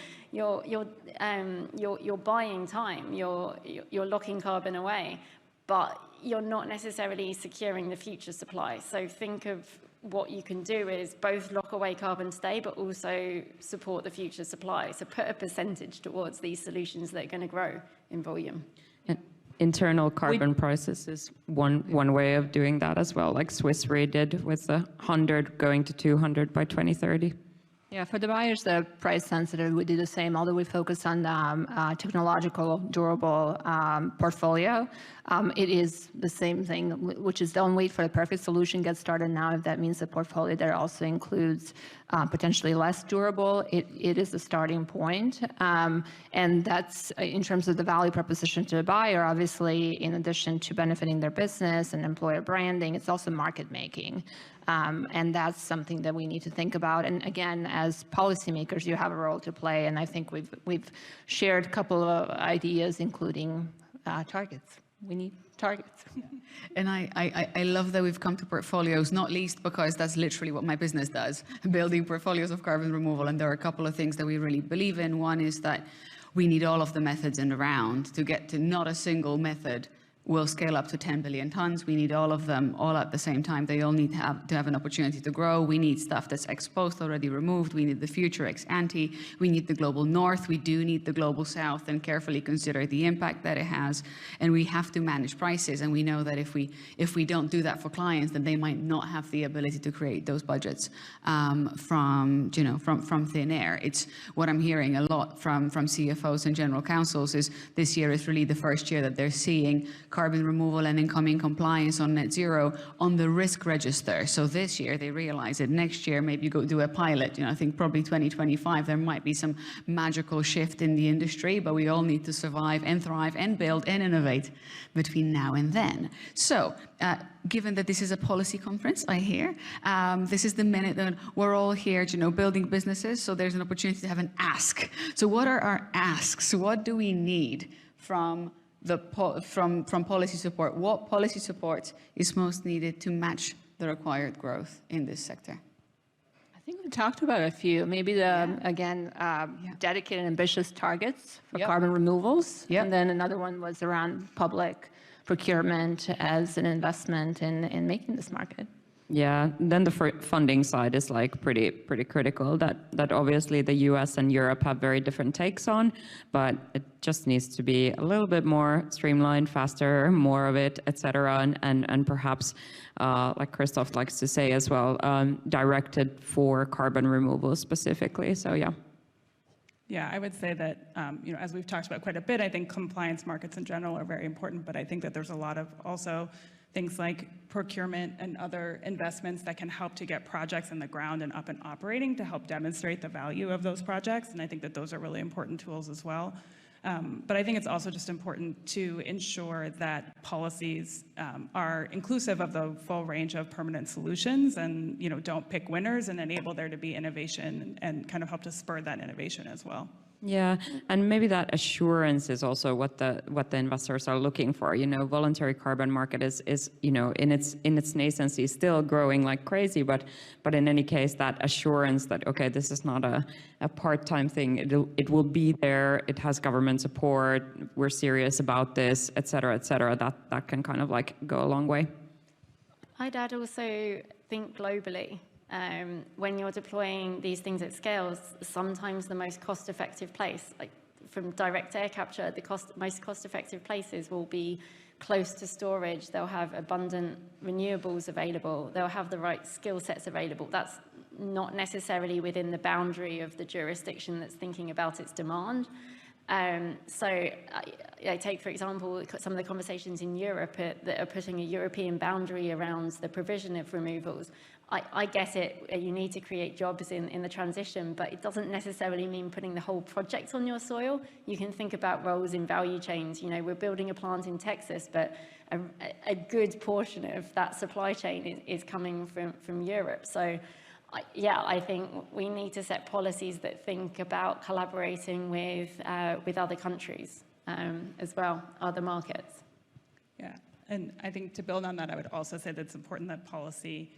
buying time. You're locking carbon away, but you're not necessarily securing the future supply. So think of what you can do is both lock away carbon today, but also support the future supply. So put a percentage towards these solutions that are going to grow in volume. And internal carbon prices is one way of doing that as well, like Swiss Re did with the 100 going to 200 by 2030. Yeah, for the buyers that are price sensitive, we do the same, although we focus on technological, durable portfolio. It is the same thing, which is don't wait for the perfect solution, get started now. If that means a portfolio that also includes potentially less durable, it is the starting point. And that's in terms of the value proposition to the buyer, obviously, in addition to benefiting their business and employer branding, it's also market making. And that's something that we need to think about. And again, as policymakers, you have a role to play. And I think we've shared a couple of ideas, including targets. We need targets. And I love that we've come to portfolios, not least because that's literally what my business does, building portfolios of carbon removal. And there are a couple of things that we really believe in. One is that we need all of the methods in the round to get to not a single method will scale up to 10 billion tons. We need all of them all at the same time. They all need to have an opportunity to grow. We need stuff that's exposed, already removed. We need the future ex ante. We need the global north. We do need the global south, and carefully consider the impact that it has. And we have to manage prices. And we know that if we don't do that for clients, then they might not have the ability to create those budgets from thin air. It's what I'm hearing a lot from CFOs and general counsels is this year is really the first year that they're seeing carbon removal and incoming compliance on net zero on the risk register. So this year they realize it. Next year, maybe go do a pilot. I think probably 2025, there might be some magical shift in the industry, but we all need to survive and thrive and build and innovate between now and then. So given that this is a policy conference, I hear, this is the minute that we're all here, building businesses. So there's an opportunity to have an ask. So what are our asks? What do we need from policy support? What policy support is most needed to match the required growth in this sector? I think we talked about a few. Maybe dedicated ambitious targets for carbon removals. Yep. And then another one was around public procurement as an investment in making this market. Yeah, then the funding side is like pretty critical that obviously the US and Europe have very different takes on, but it just needs to be a little bit more streamlined, faster, more of it, etc. And perhaps, like Christoph likes to say as well, directed for carbon removal specifically. So yeah. Yeah, I would say that, as we've talked about quite a bit, I think compliance markets in general are very important, but I think that there's a lot of also things like procurement and other investments that can help to get projects in the ground and up and operating to help demonstrate the value of those projects. And I think that those are really important tools as well. But I think it's also just important to ensure that policies are inclusive of the full range of permanent solutions and, don't pick winners and enable there to be innovation and kind of help to spur that innovation as well. Yeah, and maybe that assurance is also what the investors are looking for. Voluntary carbon market is in its nascency still growing like crazy, but in any case, that assurance that okay, this is not a part-time thing. It will be there. It has government support. We're serious about this, et cetera, et cetera. That can kind of like go a long way. I'd also think globally. When you're deploying these things at scale, sometimes the most cost-effective place, like from direct air capture, the most cost-effective places will be close to storage. They'll have abundant renewables available. They'll have the right skill sets available. That's not necessarily within the boundary of the jurisdiction that's thinking about its demand. So I take, for example, some of the conversations in Europe that are putting a European boundary around the provision of removals. I get it, you need to create jobs in the transition, but it doesn't necessarily mean putting the whole project on your soil. You can think about roles in value chains. We're building a plant in Texas, but a good portion of that supply chain is coming from Europe. So I think we need to set policies that think about collaborating with other countries as well, other markets. Yeah, and I think to build on that, I would also say that it's important that policy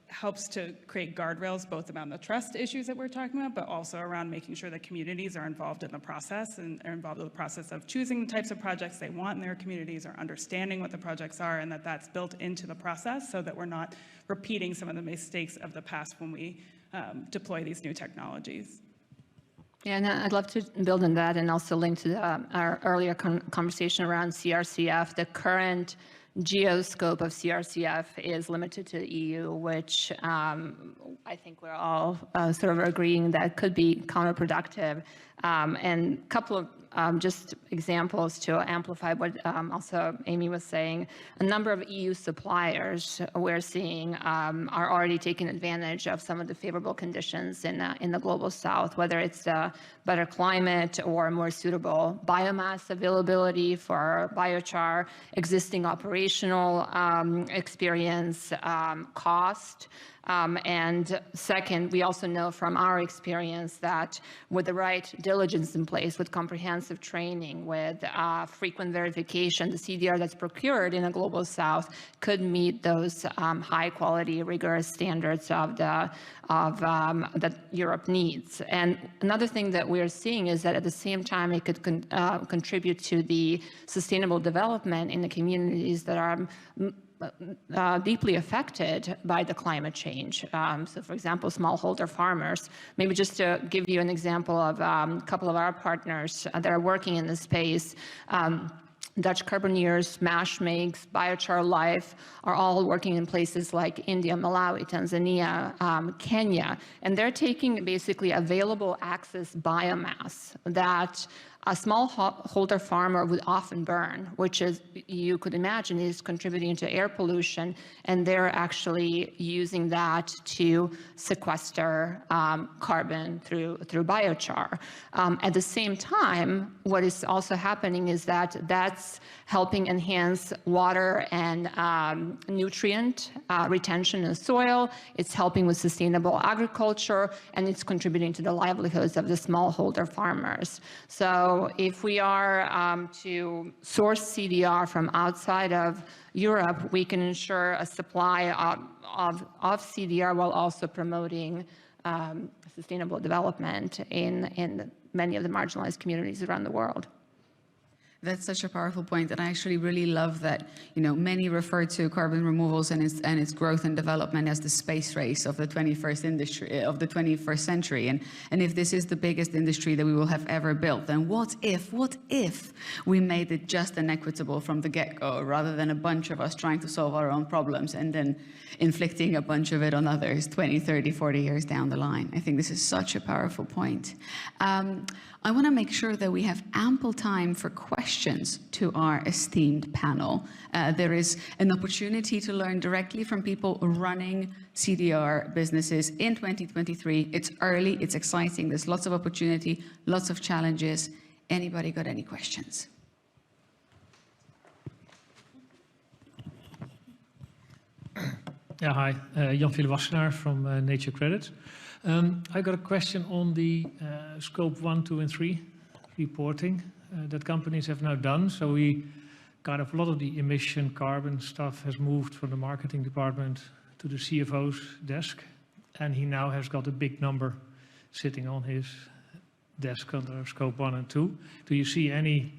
helps to create guardrails both around the trust issues that we're talking about, but also around making sure that communities are involved in the process and are involved in the process of choosing the types of projects they want in their communities or understanding what the projects are, and that's built into the process so that we're not repeating some of the mistakes of the past when we deploy these new technologies. Yeah, and I'd love to build on that and also link to our earlier conversation around CRCF. The current geoscope of CRCF is limited to the EU, which I think we're all sort of agreeing that could be counterproductive. And a couple of just examples to amplify what also Amy was saying. A number of EU suppliers we're seeing are already taking advantage of some of the favorable conditions in the global south, whether it's better climate or more suitable biomass availability for biochar, existing operational experience, cost, And second, we also know from our experience that with the right diligence in place, with comprehensive training, with frequent verification, the CDR that's procured in the Global South could meet those high-quality, rigorous standards of that Europe needs. And another thing that we're seeing is that at the same time, it could contribute to the sustainable development in the communities that are deeply affected by the climate change. So for example, smallholder farmers. Maybe just to give you an example of a couple of our partners that are working in this space, Dutch Carboneers, Mash Makes, Biochar Life are all working in places like India, Malawi, Tanzania, Kenya, and they're taking basically available access biomass that a smallholder farmer would often burn, which is, you could imagine, is contributing to air pollution, and they're actually using that to sequester carbon through biochar. At the same time, what is also happening is that that's helping enhance water and nutrient retention in soil. It's helping with sustainable agriculture, and it's contributing to the livelihoods of the smallholder farmers. So if we are to source CDR from outside of Europe, we can ensure a supply of CDR while also promoting sustainable development in many of the marginalized communities around the world. That's such a powerful point, and I actually really love that, you know, many refer to carbon removals and its growth and development as the space race of the 21st century. And if this is the biggest industry that we will have ever built, then what if we made it just and equitable from the get-go, rather than a bunch of us trying to solve our own problems and then inflicting a bunch of it on others 20, 30, 40 years down the line? I think this is such a powerful point. I want to make sure that we have ample time for questions to our esteemed panel. There is an opportunity to learn directly from people running CDR businesses in 2023. It's early, it's exciting, there's lots of opportunity, lots of challenges. Anybody got any questions? Yeah, hi, Jan-Philip Wassenaar from Nature Credit. I got a question on the scope 1, 2, and 3 reporting that companies have now done. So we kind of, a lot of the emission carbon stuff has moved from the marketing department to the CFO's desk, and he now has got a big number sitting on his desk under scope 1 and 2. Do you see any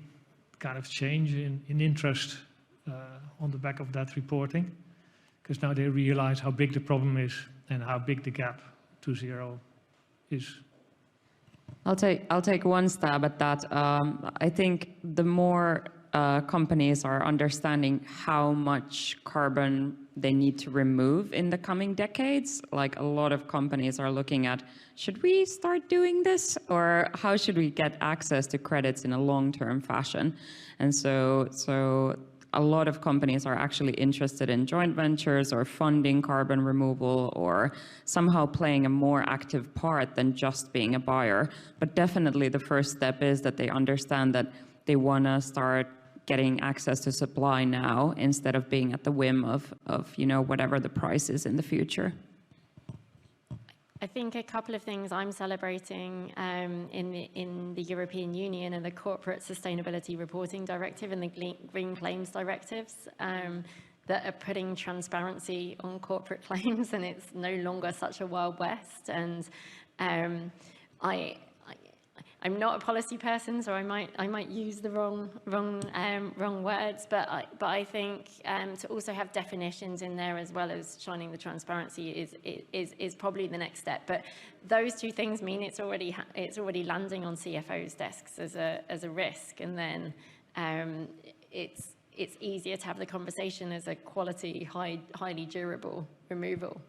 kind of change in interest on the back of that reporting? Because now they realize how big the problem is and how big the gap to zero is. I'll take one stab at that. I think the more companies are understanding how much carbon they need to remove in the coming decades, like a lot of companies are looking at, should we start doing this, or how should we get access to credits in a long-term fashion? And so a lot of companies are actually interested in joint ventures or funding carbon removal or somehow playing a more active part than just being a buyer. But definitely the first step is that they understand that they want to start getting access to supply now instead of being at the whim of you know, whatever the price is in the future. I think a couple of things I'm celebrating in the European Union and the Corporate Sustainability Reporting Directive and the Green Claims Directives that are putting transparency on corporate claims, and it's no longer such a Wild West. And I'm not a policy person, so I might use the wrong words, but I think to also have definitions in there as well as shining the transparency is probably the next step. But those two things mean it's already landing on CFOs' desks as a risk, and then it's easier to have the conversation as a quality, highly durable removal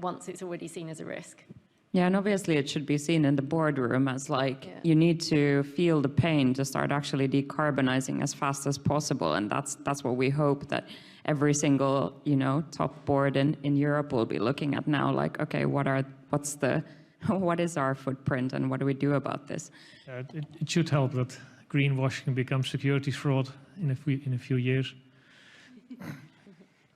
once it's already seen as a risk. Yeah, and obviously it should be seen in the boardroom as like, you need to feel the pain to start actually decarbonizing as fast as possible. And that's what we hope that every single, you know, top board in Europe will be looking at now, like, okay, what is our footprint and what do we do about this? It should help that greenwashing becomes securities fraud in a few years.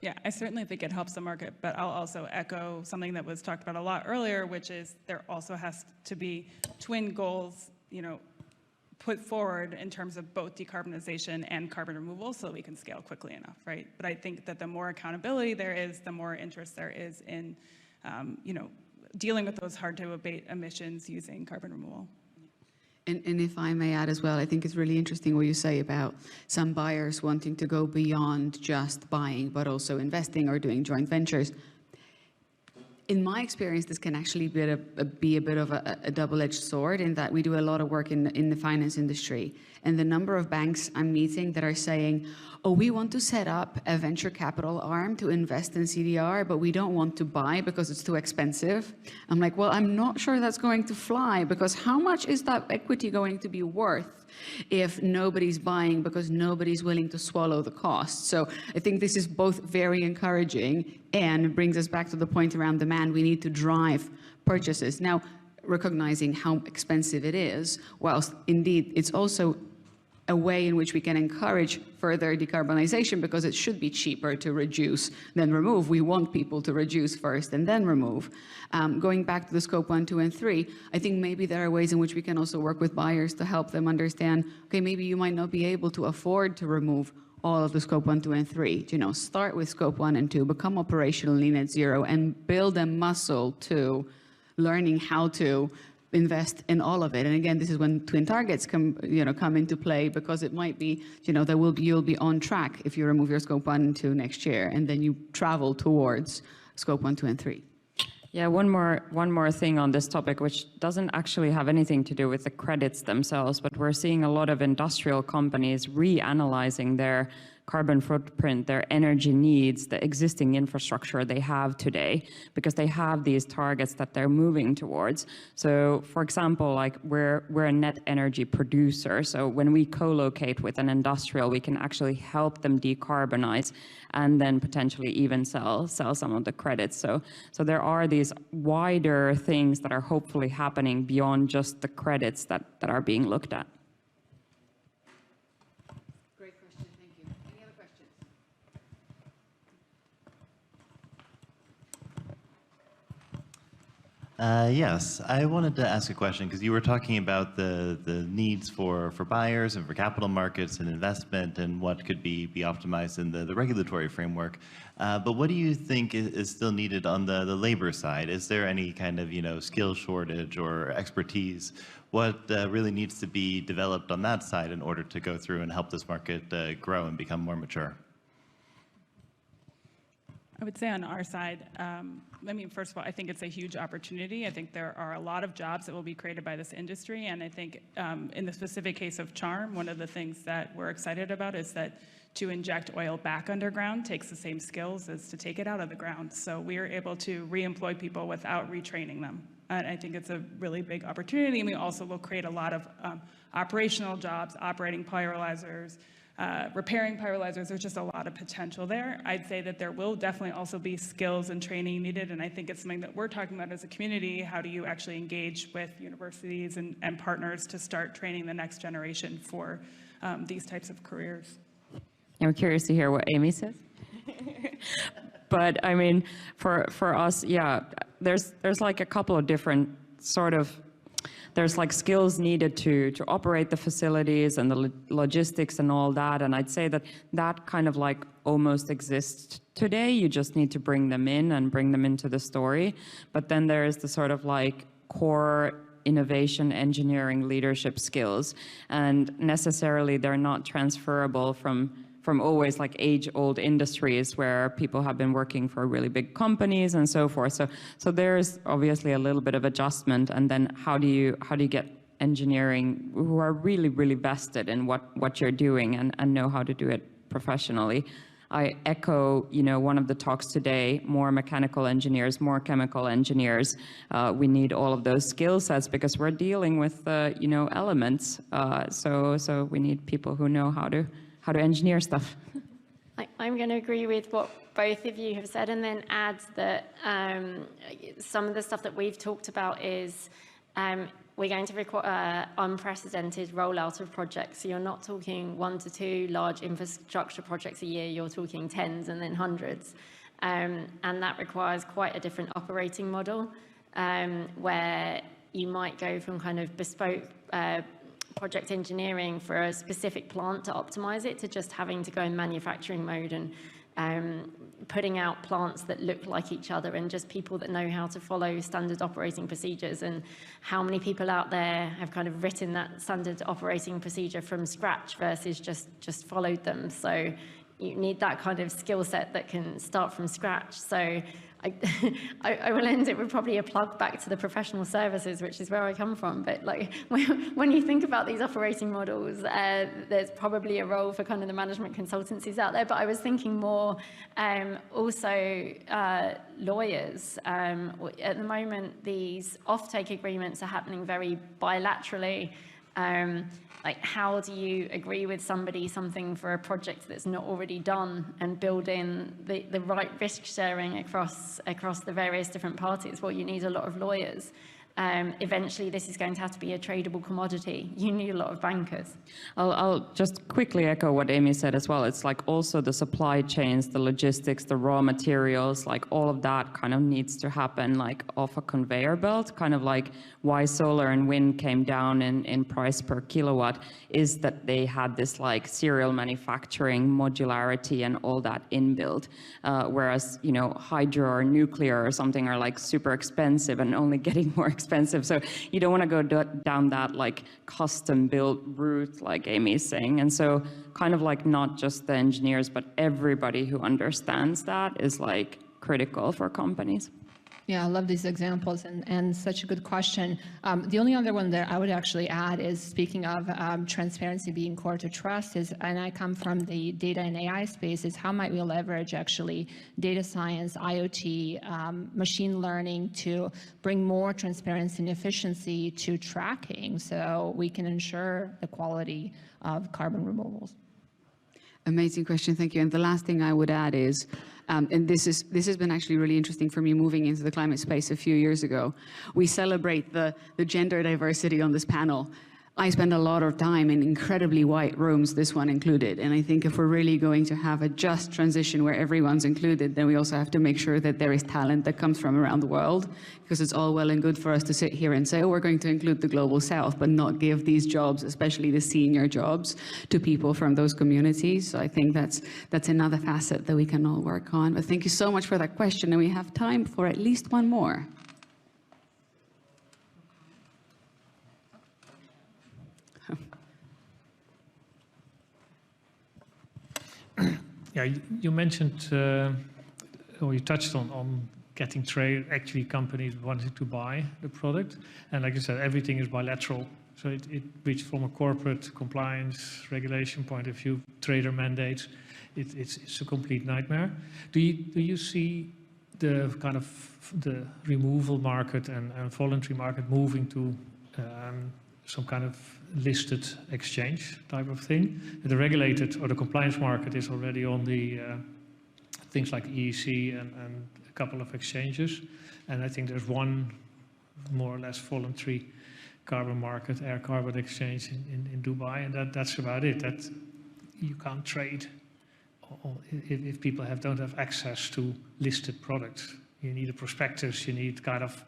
Yeah, I certainly think it helps the market, but I'll also echo something that was talked about a lot earlier, which is there also has to be twin goals, put forward in terms of both decarbonization and carbon removal so that we can scale quickly enough, right? But I think that the more accountability there is, the more interest there is in, dealing with those hard to abate emissions using carbon removal. And if I may add as well, I think it's really interesting what you say about some buyers wanting to go beyond just buying, but also investing or doing joint ventures. In my experience, this can actually be a bit of a double-edged sword in that we do a lot of work in the finance industry. And the number of banks I'm meeting that are saying, oh, we want to set up a venture capital arm to invest in CDR, but we don't want to buy because it's too expensive. I'm like, well, I'm not sure that's going to fly, because how much is that equity going to be worth if nobody's buying because nobody's willing to swallow the cost? So I think this is both very encouraging and brings us back to the point around demand. We need to drive purchases. Now, recognizing how expensive it is, whilst indeed it's also a way in which we can encourage further decarbonization, because it should be cheaper to reduce than remove. We want people to reduce first and then remove. Going back to the scope 1, 2, and 3, I think maybe there are ways in which we can also work with buyers to help them understand, okay, maybe you might not be able to afford to remove all of the scope 1, 2, and 3. Start with scope 1 and 2, become operationally net zero, and build a muscle to learning how to invest in all of it. And again, this is when twin targets come into play, because it might be, you'll be on track if you remove your scope 1 and 2 next year, and then you travel towards scope 1, 2, and 3. Yeah, one more thing on this topic, which doesn't actually have anything to do with the credits themselves, but we're seeing a lot of industrial companies reanalyzing their carbon footprint, their energy needs, the existing infrastructure they have today, because they have these targets that they're moving towards. So, for example, like we're a net energy producer. So when we co-locate with an industrial, we can actually help them decarbonize and then potentially even sell some of the credits. So there are these wider things that are hopefully happening beyond just the credits that are being looked at. Yes, I wanted to ask a question, because you were talking about the needs for buyers and for capital markets and investment and what could be optimized in the regulatory framework. But what do you think is still needed on the labor side? Is there any kind of skill shortage or expertise? What really needs to be developed on that side in order to go through and help this market grow and become more mature? I would say on our side, first of all, I think it's a huge opportunity. I think there are a lot of jobs that will be created by this industry. And I think in the specific case of Charm, one of the things that we're excited about is that to inject oil back underground takes the same skills as to take it out of the ground. So we are able to re-employ people without retraining them. And I think it's a really big opportunity. And we also will create a lot of operational jobs, operating pyrolyzers, repairing pyrolyzers. There's just a lot of potential there. I'd say that there will definitely also be skills and training needed, and I think it's something that we're talking about as a community. How do you actually engage with universities and partners to start training the next generation for these types of careers? I'm curious to hear what Amy says. But I mean, for us, yeah, there's like a couple of different sort of, there's like skills needed to operate the facilities and the logistics and all that. And I'd say that kind of like almost exists today. You just need to bring them in and bring them into the story. But then there's the sort of like core innovation, engineering, leadership skills. And necessarily they're not transferable from always like age-old industries where people have been working for really big companies and so forth. So there's obviously a little bit of adjustment, and then how do you get engineering who are really, really vested in what you're doing and know how to do it professionally. I echo, one of the talks today, more mechanical engineers, more chemical engineers. We need all of those skill sets because we're dealing with, elements. So we need people who know how to engineer stuff. I'm going to agree with what both of you have said, and then add that some of the stuff that we've talked about is we're going to require unprecedented rollout of projects. So you're not talking 1 to 2 large infrastructure projects a year, you're talking tens and then hundreds. And that requires quite a different operating model, where you might go from kind of bespoke project engineering for a specific plant to optimize it, to just having to go in manufacturing mode and putting out plants that look like each other, and just people that know how to follow standard operating procedures. And how many people out there have kind of written that standard operating procedure from scratch versus just followed them? So you need that kind of skill set that can start from scratch. So I will end it with probably a plug back to the professional services, which is where I come from. But like when you think about these operating models, there's probably a role for kind of the management consultancies out there. But I was thinking more also lawyers. At the moment, these offtake agreements are happening very bilaterally. Like, how do you agree with somebody something for a project that's not already done, and build in the right risk sharing across the various different parties? Well, you need a lot of lawyers. Eventually, this is going to have to be a tradable commodity. You need a lot of bankers. I'll just quickly echo what Amy said as well. It's like also the supply chains, the logistics, the raw materials, like all of that kind of needs to happen like off a conveyor belt. Kind of like why solar and wind came down in price per kilowatt is that they had this like serial manufacturing, modularity, and all that inbuilt. Whereas, you know, hydro or nuclear or something are like super expensive and only getting more expensive. So you don't want to go down that like custom built route like Amy is saying. And so kind of like not just the engineers, but everybody who understands that is like critical for companies. Yeah, I love these examples, and such a good question. The only other one that I would actually add is, speaking of transparency being core to trust, is, and I come from the data and AI space, is how might we leverage actually data science, IoT, machine learning to bring more transparency and efficiency to tracking, so we can ensure the quality of carbon removals. Amazing question, thank you. And the last thing I would add is, and this has been actually really interesting for me moving into the climate space a few years ago. We celebrate the gender diversity on this panel. I spend a lot of time in incredibly white rooms, this one included. And I think if we're really going to have a just transition where everyone's included, then we also have to make sure that there is talent that comes from around the world, because it's all well and good for us to sit here and say, oh, we're going to include the global south, but not give these jobs, especially the senior jobs, to people from those communities. So I think that's another facet that we can all work on. But thank you so much for that question. And we have time for at least one more. Yeah, you mentioned, or you touched on getting trade, actually companies wanting to buy the product. And like I said, everything is bilateral. So which from a corporate compliance regulation point of view, trader mandates, it's a complete nightmare. Do you see the kind of the removal market and voluntary market moving to some kind of listed exchange type of thing? The regulated or the compliance market is already on the things like EEC and a couple of exchanges. And I think there's one more or less voluntary carbon market, air carbon exchange in Dubai, and that's about it. That you can't trade if people don't have access to listed products. You need a prospectus, you need kind of,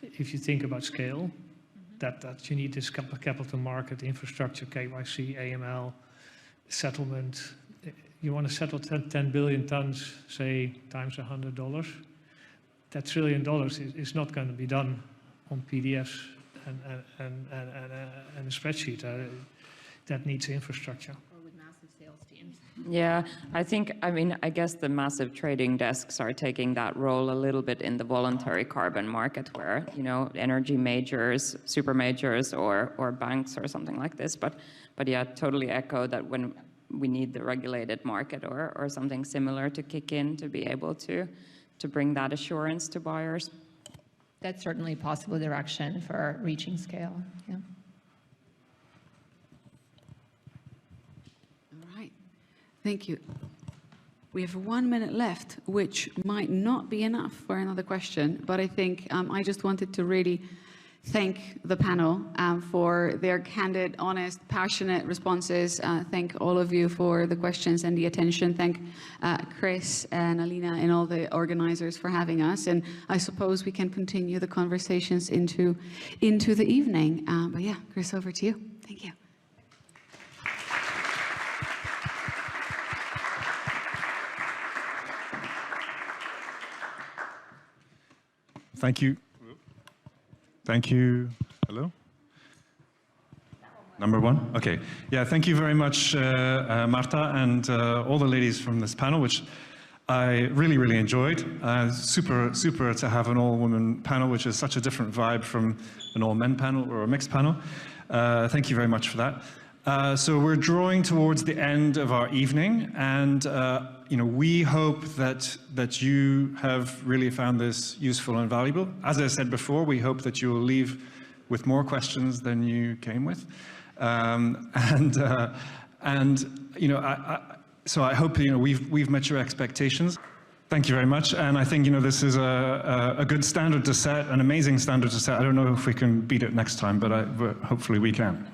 if you think about scale, that you need this capital market infrastructure, KYC, AML, settlement. You want to settle 10 billion tons, say, times $100. That $1 trillion is not going to be done on PDFs and a spreadsheet. That needs infrastructure. Or with massive sales teams. Yeah, I guess the massive trading desks are taking that role a little bit in the voluntary carbon market, where, you know, energy majors, super majors, or banks or something like this. But yeah, totally echo that when we need the regulated market or something similar to kick in to be able to bring that assurance to buyers. That's certainly a possible direction for reaching scale. Yeah. Thank you. We have 1 minute left, which might not be enough for another question, but I think I just wanted to really thank the panel for their candid, honest, passionate responses. Thank all of you for the questions and the attention. Thank Chris and Alina and all the organizers for having us. And I suppose we can continue the conversations into the evening. But yeah, Chris, over to you. Thank you. Thank you. Thank you. Hello? Number one? Okay. Yeah, thank you very much, Marta, and all the ladies from this panel, which I really, really enjoyed. Super to have an all-woman panel, which is such a different vibe from an all-men panel or a mixed panel. Thank you very much for that. So we're drawing towards the end of our evening, and we hope that you have really found this useful and valuable. As I said before, we hope that you will leave with more questions than you came with, so I hope we've met your expectations. Thank you very much, and I think this is a good standard to set, an amazing standard to set. I don't know if we can beat it next time, but hopefully we can.